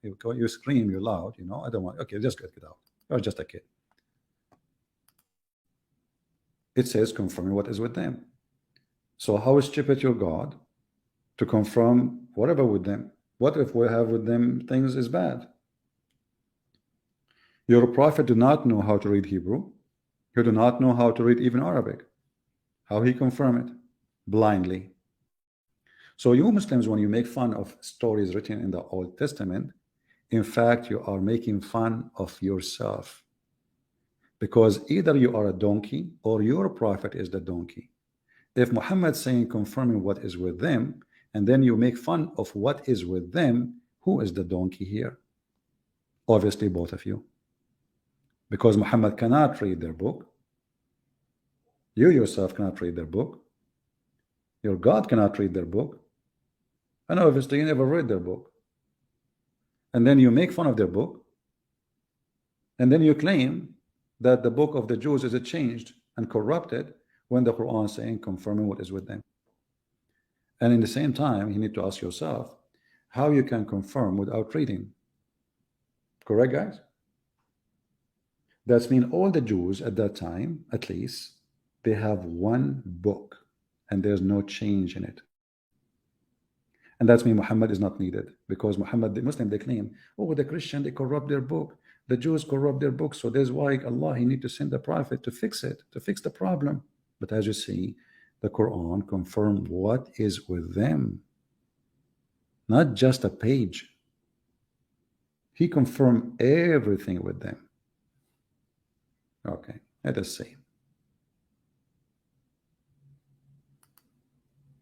You scream, you're loud, I don't want. Okay, just get out. You're just a kid. It says confirming what is with them. So how stupid your God to confirm whatever with them? What if we have with them things is bad? Your prophet do not know how to read Hebrew. He do not know how to read even Arabic. How he confirm it? Blindly. So you Muslims, when you make fun of stories written in the Old Testament, in fact, you are making fun of yourself. Because either you are a donkey or your prophet is the donkey. If Muhammad saying confirming what is with them, and then you make fun of what is with them, who is the donkey here? Obviously both of you. Because Muhammad cannot read their book. You yourself cannot read their book. Your God cannot read their book. And obviously you never read their book. And then you make fun of their book. And then you claim that the book of the Jews is changed and corrupted when the Quran is saying confirming what is with them. And in the same time, you need to ask yourself how you can confirm without reading. Correct, guys? That's mean all the Jews at that time, at least, they have one book and there's no change in it. And that's mean Muhammad is not needed, because Muhammad, the Muslim, they claim, oh, the Christian, they corrupt their book. The Jews corrupt their book. So there's why Allah, he need to send a prophet to fix it, to fix the problem. But as you see, the Quran confirmed what is with them. Not just a page. He confirmed everything with them. Okay, let us see.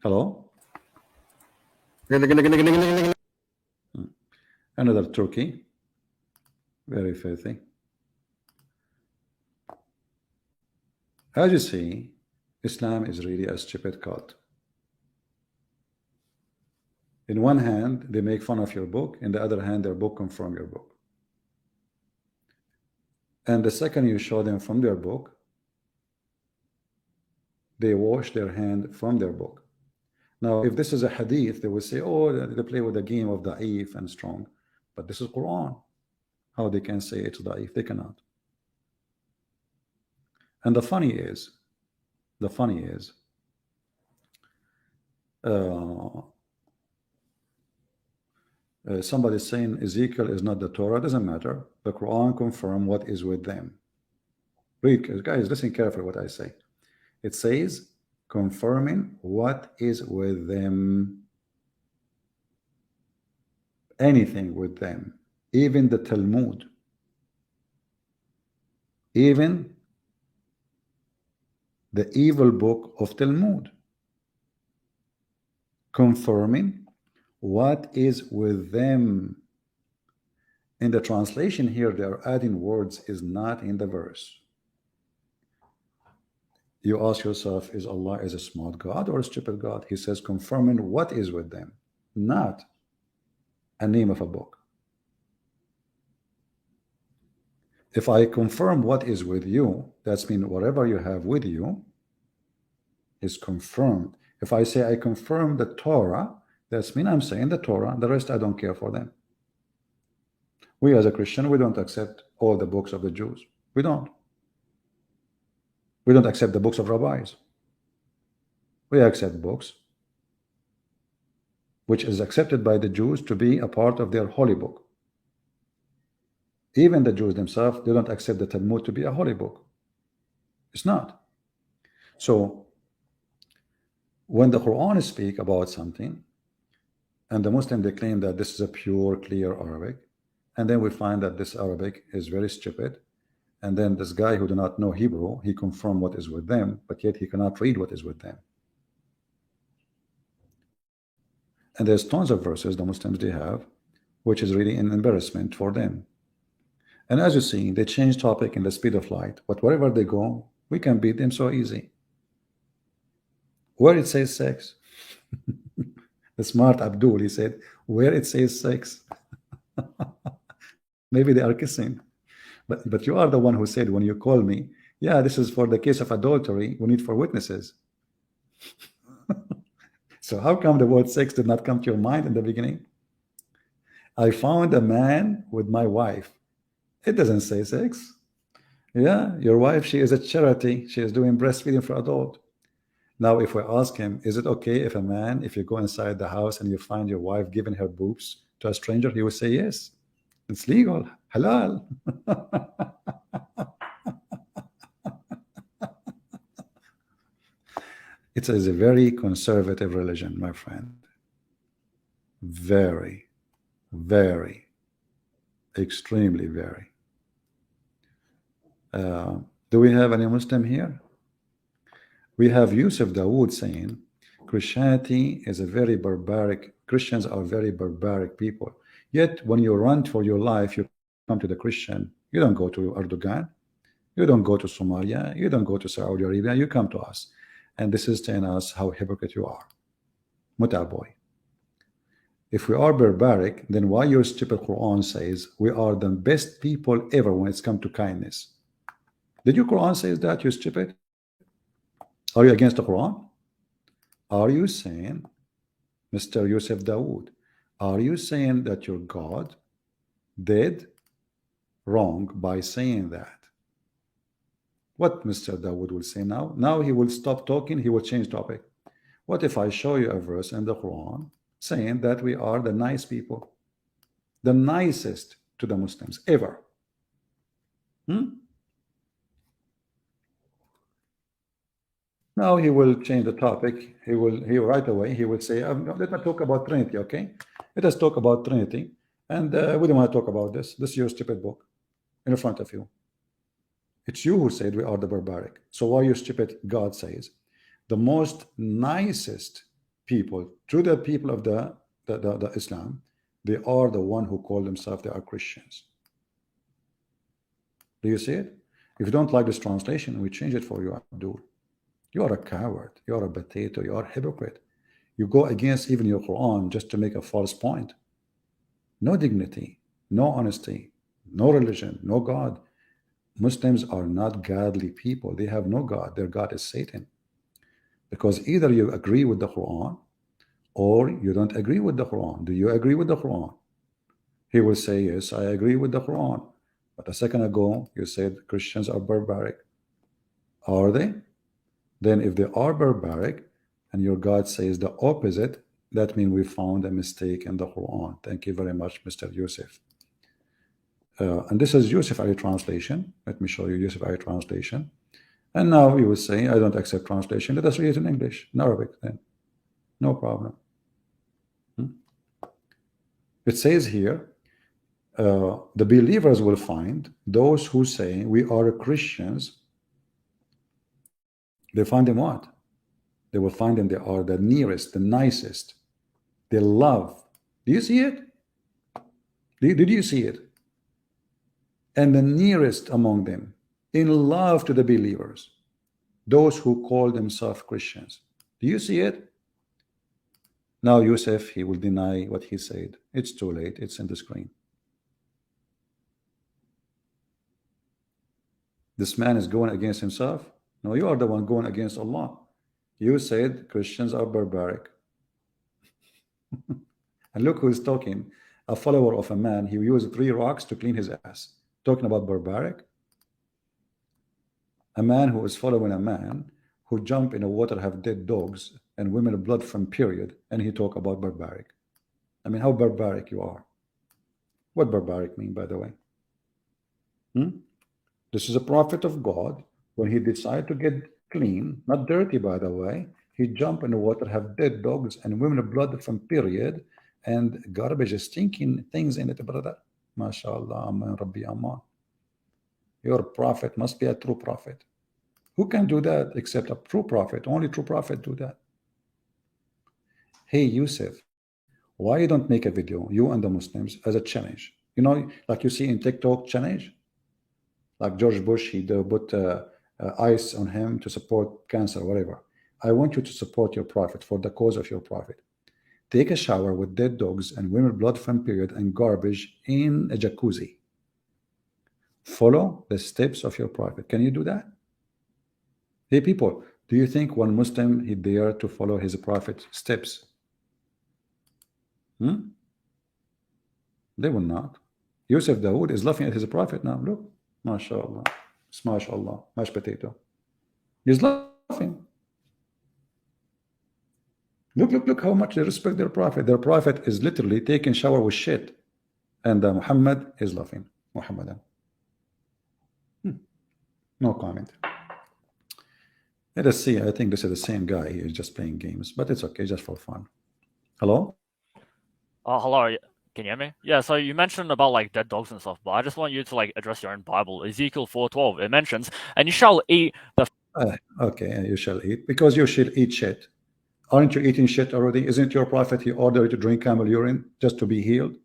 Hello? Another Turkey. Very filthy. As you see, Islam is really a stupid cult. In one hand, they make fun of your book. In the other hand, their book confirm your book. And the second you show them from their book, they wash their hand from their book. Now, if this is a hadith, they will say, oh, they play with the game of da'if and strong. But this is Quran. How they can say it's da'if? They cannot. And the funny is, somebody saying Ezekiel is not the Torah. Doesn't matter. The Quran confirm what is with them. Read, guys, listen carefully what I say. It says confirming what is with them. Anything with them. Even the Talmud. Even the evil book of Talmud. Confirming what is with them. In the translation here, they are adding words is not in the verse. You ask yourself, is Allah is a smart God or a stupid God? He says confirming what is with them, not a name of a book. If I confirm what is with you, that's mean whatever you have with you is confirmed. If I say I confirm the Torah, that's mean I'm saying the Torah, the rest I don't care for them. We as a Christian, we don't accept all the books of the Jews. We don't. We don't accept the books of rabbis. We accept books which is accepted by the Jews to be a part of their holy book. Even the Jews themselves, they don't accept the Talmud to be a holy book. It's not. So when the Quran speak about something, and the Muslim, they claim that this is a pure, clear Arabic, and then we find that this Arabic is very stupid, and then this guy who do not know Hebrew, he confirm what is with them, but yet he cannot read what is with them. And there's tons of verses the Muslims they have, which is really an embarrassment for them. And as you see, they change topic in the speed of light, but wherever they go, we can beat them so easy. Where it says sex, the smart Abdul, he said, where it says sex, maybe they are kissing. But you are the one who said when you call me, yeah, this is for the case of adultery, we need for witnesses. So how come the word sex did not come to your mind in the beginning? I found a man with my wife. It doesn't say sex. Yeah, your wife, she is a charity. She is doing breastfeeding for adult. Now, if we ask him, is it okay if a man, if you go inside the house and you find your wife giving her boobs to a stranger, he would say yes. It's legal, halal. It is a very conservative religion, my friend. Very, very, extremely very. Do we have any Muslim here? We have Yusuf Dawood saying Christianity is a very barbaric, Christians are very barbaric people. Yet when you run for your life, you come to the Christian, you don't go to Erdogan, you don't go to Somalia, you don't go to Saudi Arabia, you come to us. And this is telling us how hypocrite you are. Muta boy. If we are barbaric, then why your stupid Quran says we are the best people ever when it's come to kindness? Did your Quran say that, you stupid? Are you against the Quran? Are you saying, Mr. Yusuf Dawood, are you saying that your God did wrong by saying that? What Mr. Dawood will say now? Now he will stop talking, he will change topic. What if I show you a verse in the Quran saying that we are the nice people, the nicest to the Muslims ever? Now he will change the topic. He right away he will say, let me talk about Trinity, okay? Let us talk about Trinity. And we don't want to talk about this. This is your stupid book in front of you. It's you who said we are the barbaric. So why you stupid? God says the most nicest people to the people of the Islam, they are the one who call themselves they are Christians. Do you see it? If you don't like this translation, we change it for you, Abdul. You are a coward. You are a potato. You are a hypocrite. You go against even your Quran just to make a false point. No dignity, no honesty, no religion, no God. Muslims are not godly people. They have no God. Their God is Satan. Because either you agree with the Quran or you don't agree with the Quran. Do you agree with the Quran? He will say, yes, I agree with the Quran. But a second ago, you said Christians are barbaric. Are they? Then if they are barbaric and your God says the opposite, that means we found a mistake in the Quran. Thank you very much, Mr. Yusuf. And this is Yusuf Ali translation. Let me show you Yusuf Ali translation. And now you will say, I don't accept translation. Let us read it in English, in Arabic then. No problem. It says here, the believers will find those who say we are Christians. They find them what? They will find them they are the nearest, the nicest. They love. Do you see it? Did you see it? And the nearest among them, in love to the believers, those who call themselves Christians. Do you see it? Now Yusuf, he will deny what he said. It's too late. It's in the screen. This man is going against himself. No, you are the one going against Allah. You said Christians are barbaric. And look who's talking. A follower of a man, he used 3 rocks to clean his ass. Talking about barbaric? A man who is following a man who jump in the water, have dead dogs and women blood from period, and he talk about barbaric. I mean, how barbaric you are. What barbaric mean, by the way? This is a prophet of God. When he decided to get clean, not dirty, by the way, he jump in the water, have dead dogs and women blood from period, and garbage, stinking things in it, brother. MashaAllah, Aman, Rabbi Aman. Your prophet must be a true prophet. Who can do that except a true prophet? Only true prophet do that. Hey, Yusuf, why you don't make a video, you and the Muslims, as a challenge? You know, like you see in TikTok challenge, like George Bush, he put ice on him to support cancer, whatever. I want you to support your prophet for the cause of your prophet. Take a shower with dead dogs and women blood from period and garbage in a jacuzzi. Follow the steps of your prophet. Can you do that? Hey, people, do you think one Muslim he dare to follow his prophet's steps? They will not. Yusuf Dawood is laughing at his prophet now. Look, mashallah, smash Allah, mashed potato. He's laughing. Look how much they respect their prophet. Their prophet is literally taking shower with shit, and Muhammad is laughing. Muhammadan. No comment. Let us see. I think this is the same guy. He is just playing games, but it's okay, just for fun. Hello? Hello. Can you hear me? Yeah, so you mentioned about like dead dogs and stuff, but I just want you to like address your own Bible. Ezekiel 4:12, it mentions, and you shall eat the okay, you shall eat, because you should eat shit. Aren't you eating shit already? Isn't your prophet, he ordered you to drink camel urine just to be healed?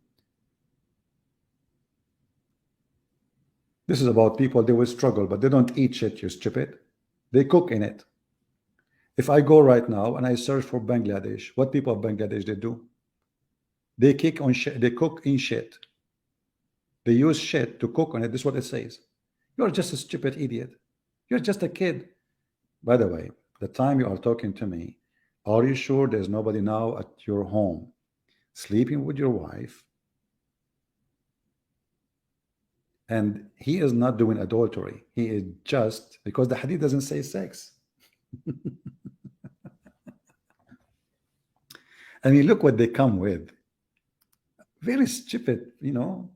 This is about people, they will struggle, but they don't eat shit, you stupid. They cook in it. If I go right now and I search for Bangladesh, what people of Bangladesh they do? They kick on shit, they cook in shit. They use shit to cook on it. This is what it says. You're just a stupid idiot. You're just a kid. By the way, the time you are talking to me, are you sure there's nobody now at your home sleeping with your wife? And he is not doing adultery. He is just, because the hadith doesn't say sex. I mean, look what they come with. Very stupid, you know.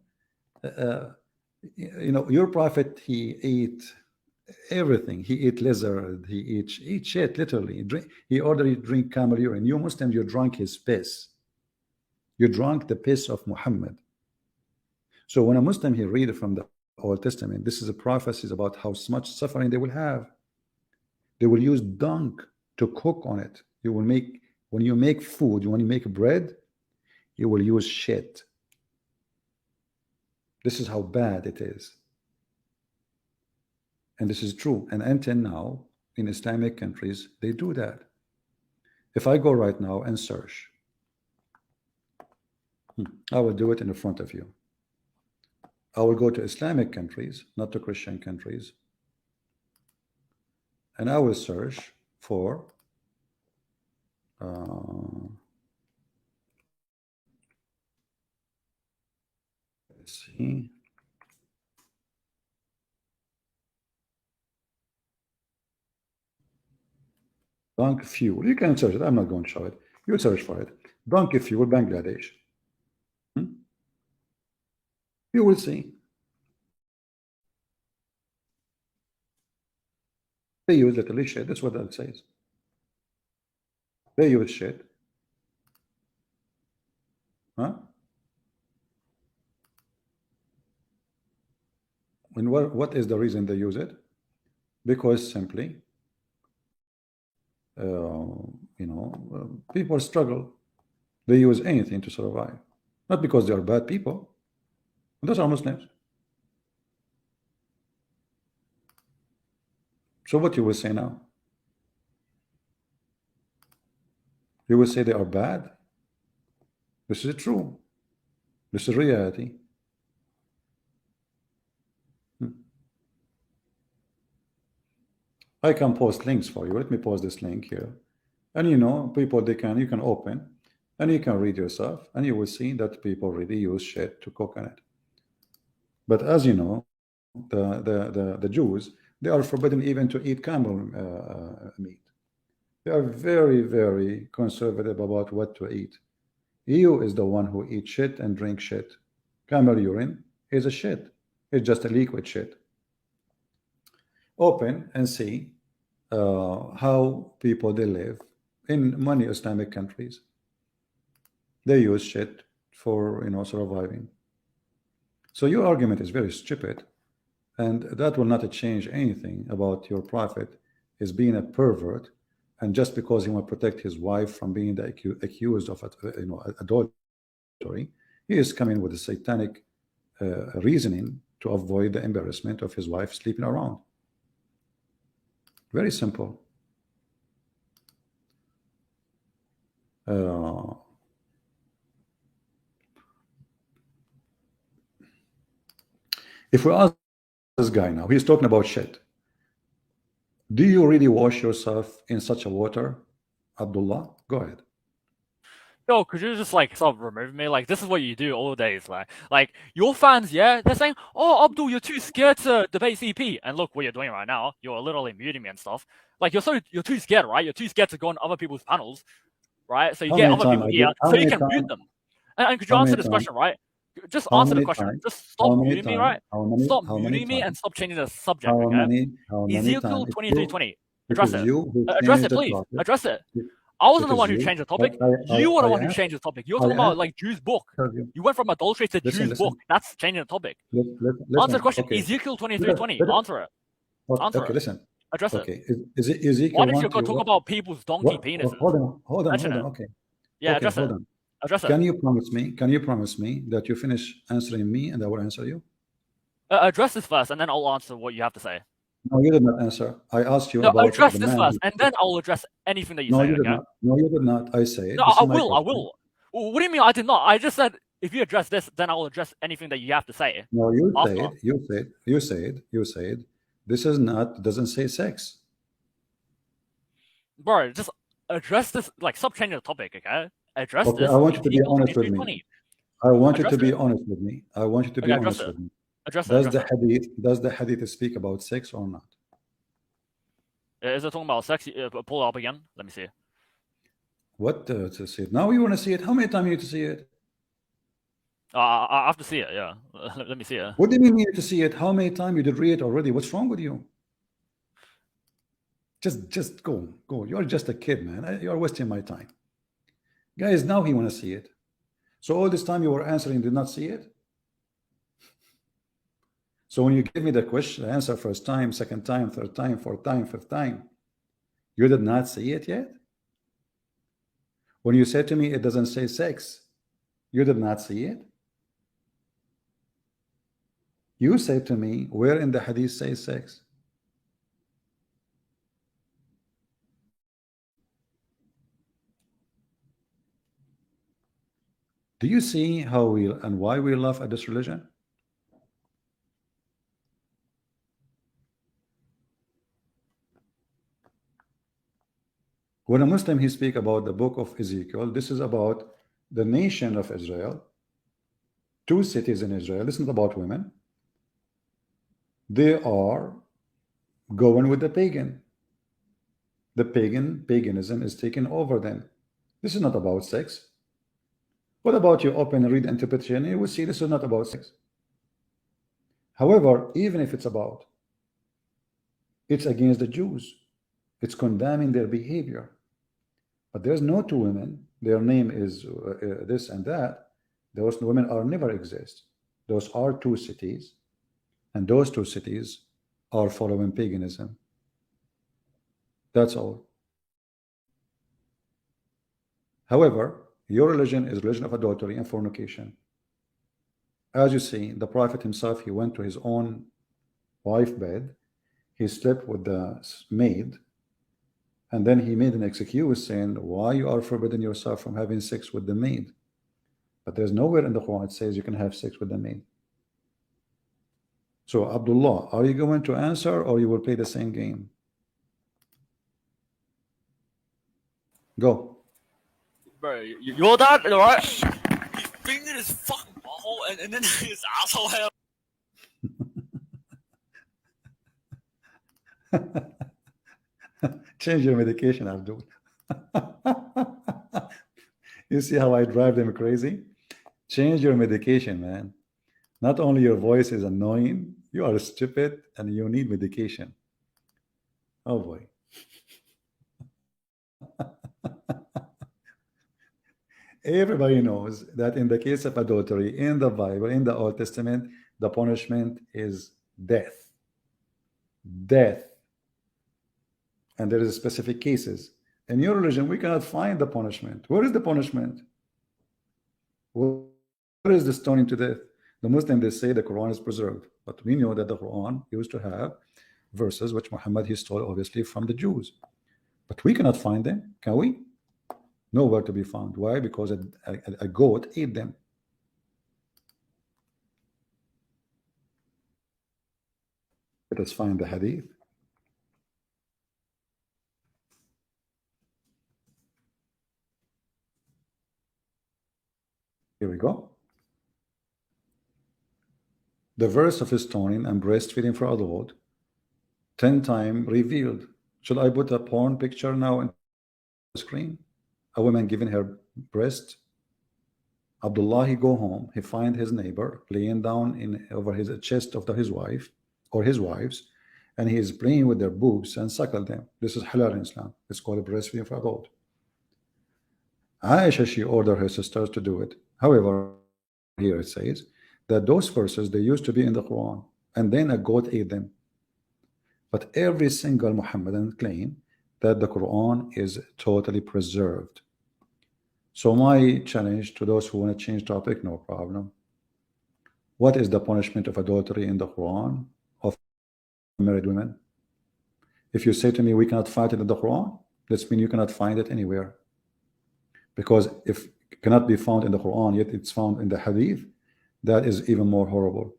Your prophet, he ate everything. He ate lizard. He eat shit, literally. He ordered you to drink camel urine. You Muslim, you drank his piss. You drank the piss of Muhammad. So when a Muslim, he read from the Old Testament, this is a prophecy about how much suffering they will have. They will use dung to cook on it. You will make, when you make food, when you make bread, you will use shit. This is how bad it is. And this is true. And until now, in Islamic countries, they do that. If I go right now and search, I will do it in the front of you. I will go to Islamic countries, not to Christian countries, and I will search for let's see. Donkey fuel. You can search it. I'm not going to show it. You search for it. Donkey fuel, Bangladesh. You will see. They use literally shit. That's what that says. They use shit. Huh? And what is the reason they use it? Because simply, people struggle. They use anything to survive. Not because they are bad people. Those are Muslims. So what you will say now? You will say they are bad? This is true. This is reality. I can post links for you. Let me post this link here. And you know, people, you can open and you can read yourself and you will see that people really use shit to cook on it. But as you know, the Jews, they are forbidden even to eat camel meat. They are very, very conservative about what to eat. You is the one who eats shit and drink shit. Camel urine is a shit. It's just a liquid shit. Open and see how people they live in many Islamic countries. They use shit for surviving. So your argument is very stupid, and that will not change anything about your prophet is being a pervert, and just because he want to protect his wife from being accused of adultery, he is coming with a satanic reasoning to avoid the embarrassment of his wife sleeping around. Very simple. If we ask this guy now, he's talking about shit. Do you really wash yourself in such a water, Abdullah? Go ahead. Yo, could you just like stop removing me? Like, this is what you do all days, like your fans, yeah, they're saying, "Oh, Abdul, you're too scared to debate CP." And look what you're doing right now. You're literally muting me and stuff. Like, you're too scared, right? You're too scared to go on other people's panels, right? So you get other people here, so you can mute them. And could you answer this question, right? Just answer the question. Just stop muting me, right? Stop muting me and stop changing the subject. Okay? Ezekiel 23:20. Address it. Address it, please. Address it. I wasn't the one who changed the topic. You were the one who changed the topic. You're talking about like Jew's book. You went from adultery to Jew's book. That's changing the topic. Answer the question. Ezekiel 23:20. Answer it. Answer it. Listen. Address it. Okay. Is it Ezekiel? Why did you go talk about people's donkey penises? Hold on. Okay. Yeah, address it. Address it. Can you promise me that you finish answering me and I will answer you? Address this first, and then I'll answer what you have to say. No, you did not answer. I asked you about address this first, and then I'll address anything that you say. You did not. No, you did not. I say it. No, I will. What do you mean I did not? I just said if you address this, then I'll address anything that you have to say. No, you said this is not, doesn't say sex. Bro, just address this, like stop changing the topic, okay? Address okay, this. I want you to be honest with me. I want you to be honest with me. I want you to be honest with me. Does the hadith speak about sex or not? Is it talking about sex? Pull it up again. Let me see. What to see it? Now you want to see it? How many times you need to see it? I have to see it. Yeah, let me see it. What do you mean you need to see it? How many times you did read it already? What's wrong with you? Just go. You're just a kid, man. You're wasting my time. Guys, now he want to see it. So all this time you were answering, did not see it? So when you give me the question, answer first time, second time, third time, fourth time, fifth time, you did not see it yet? When you said to me, it doesn't say sex, you did not see it? You said to me, where in the hadith says sex? Do you see how we and why we laugh at this religion? When a Muslim he speak about the book of Ezekiel, this is about the nation of Israel, 2 cities in Israel. This is not about women. They are going with the pagan. The paganism is taking over them. This is not about sex. What about you open and read interpretation? You will see this is not about sex. However, even if it's about, it's against the Jews. It's condemning their behavior. But there's no 2 women. Their name is this and that. Those women are never exist. Those are 2 cities. And those 2 cities are following paganism. That's all. However, your religion is religion of adultery and fornication. As you see, the Prophet himself, he went to his own wife bed. He slept with the maid. And then he made an excuse saying, why you are forbidding yourself from having sex with the maid? But there's nowhere in the Quran it says you can have sex with the maid. So Abdullah, are you going to answer or you will play the same game? Go. Bro, your dad, right? He fingered his fucking butthole and then his asshole hair. Change your medication, Abdul. You see how I drive them crazy? Change your medication, man. Not only your voice is annoying, you are stupid and you need medication. Oh boy. Everybody knows that in the case of adultery in the Bible, in the Old Testament, the punishment is death. Death. And there is specific cases. In your religion, we cannot find the punishment. Where is the punishment? Where is the stoning to death? The Muslims, they say the Quran is preserved, but we know that the Quran used to have verses which Muhammad he stole obviously from the Jews, but we cannot find them, can we? Nowhere to be found. Why? Because a goat ate them. Let us find the hadith. Here we go. The verse of stoning and breastfeeding for adult, 10 times revealed. Should I put a porn picture now on the screen? A woman giving her breast. Abdullah, he go home, he find his neighbor laying down over his chest of his wife or his wives, and he is playing with their boobs and suckle them. This is halal in Islam. It's called breastfeeding for adult. Aisha, she ordered her sisters to do it. However, here it says that those verses, they used to be in the Quran, and then a goat ate them. But every single Muhammadan claim that the Quran is totally preserved. So my challenge to those who want to change topic, no problem. What is the punishment of adultery in the Quran of married women? If you say to me we cannot find it in the Quran, that means you cannot find it anywhere. Because if it cannot be found in the Quran, yet it's found in the Hadith, that is even more horrible.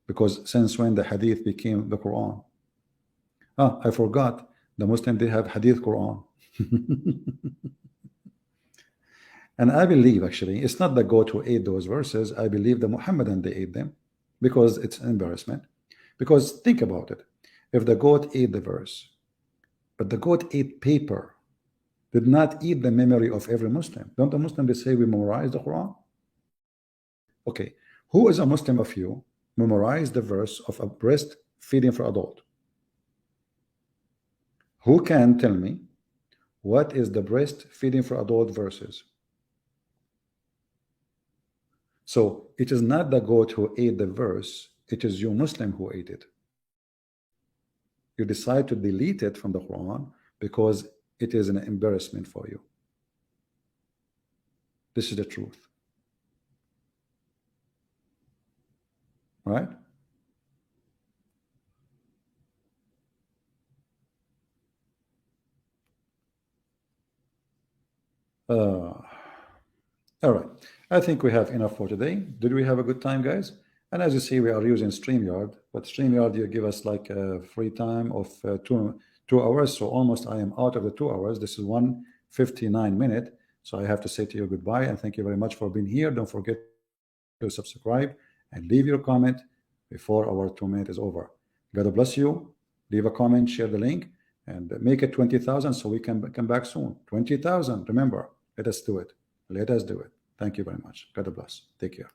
Because since when the Hadith became the Quran? I forgot. The Muslims, they have Hadith Quran. And I believe actually it's not the goat who ate those verses. I believe the Muhammadan, they ate them because it's an embarrassment. Because think about it. If the goat ate the verse, but the goat ate paper, did not eat the memory of every Muslim. Don't the Muslim, they say we memorize the Quran? Okay, who is a Muslim of you memorize the verse of a breastfeeding for adult? Who can tell me what is the breastfeeding for adult verses? So it is not the goat who ate the verse, it is you Muslim who ate it. You decide to delete it from the Quran because it is an embarrassment for you. This is the truth. Right? All right. I think we have enough for today. Did we have a good time, guys? And as you see, we are using StreamYard, but StreamYard, you give us like a free time of 2 hours. So almost I am out of the 2 hours. This is 1:59 minute. So I have to say to you goodbye and thank you very much for being here. Don't forget to subscribe and leave your comment before our 2 minutes is over. God bless you. Leave a comment, share the link, and make it 20,000 so we can come back soon. 20,000. Remember, let us do it. Let us do it. Thank you very much. God bless. Take care.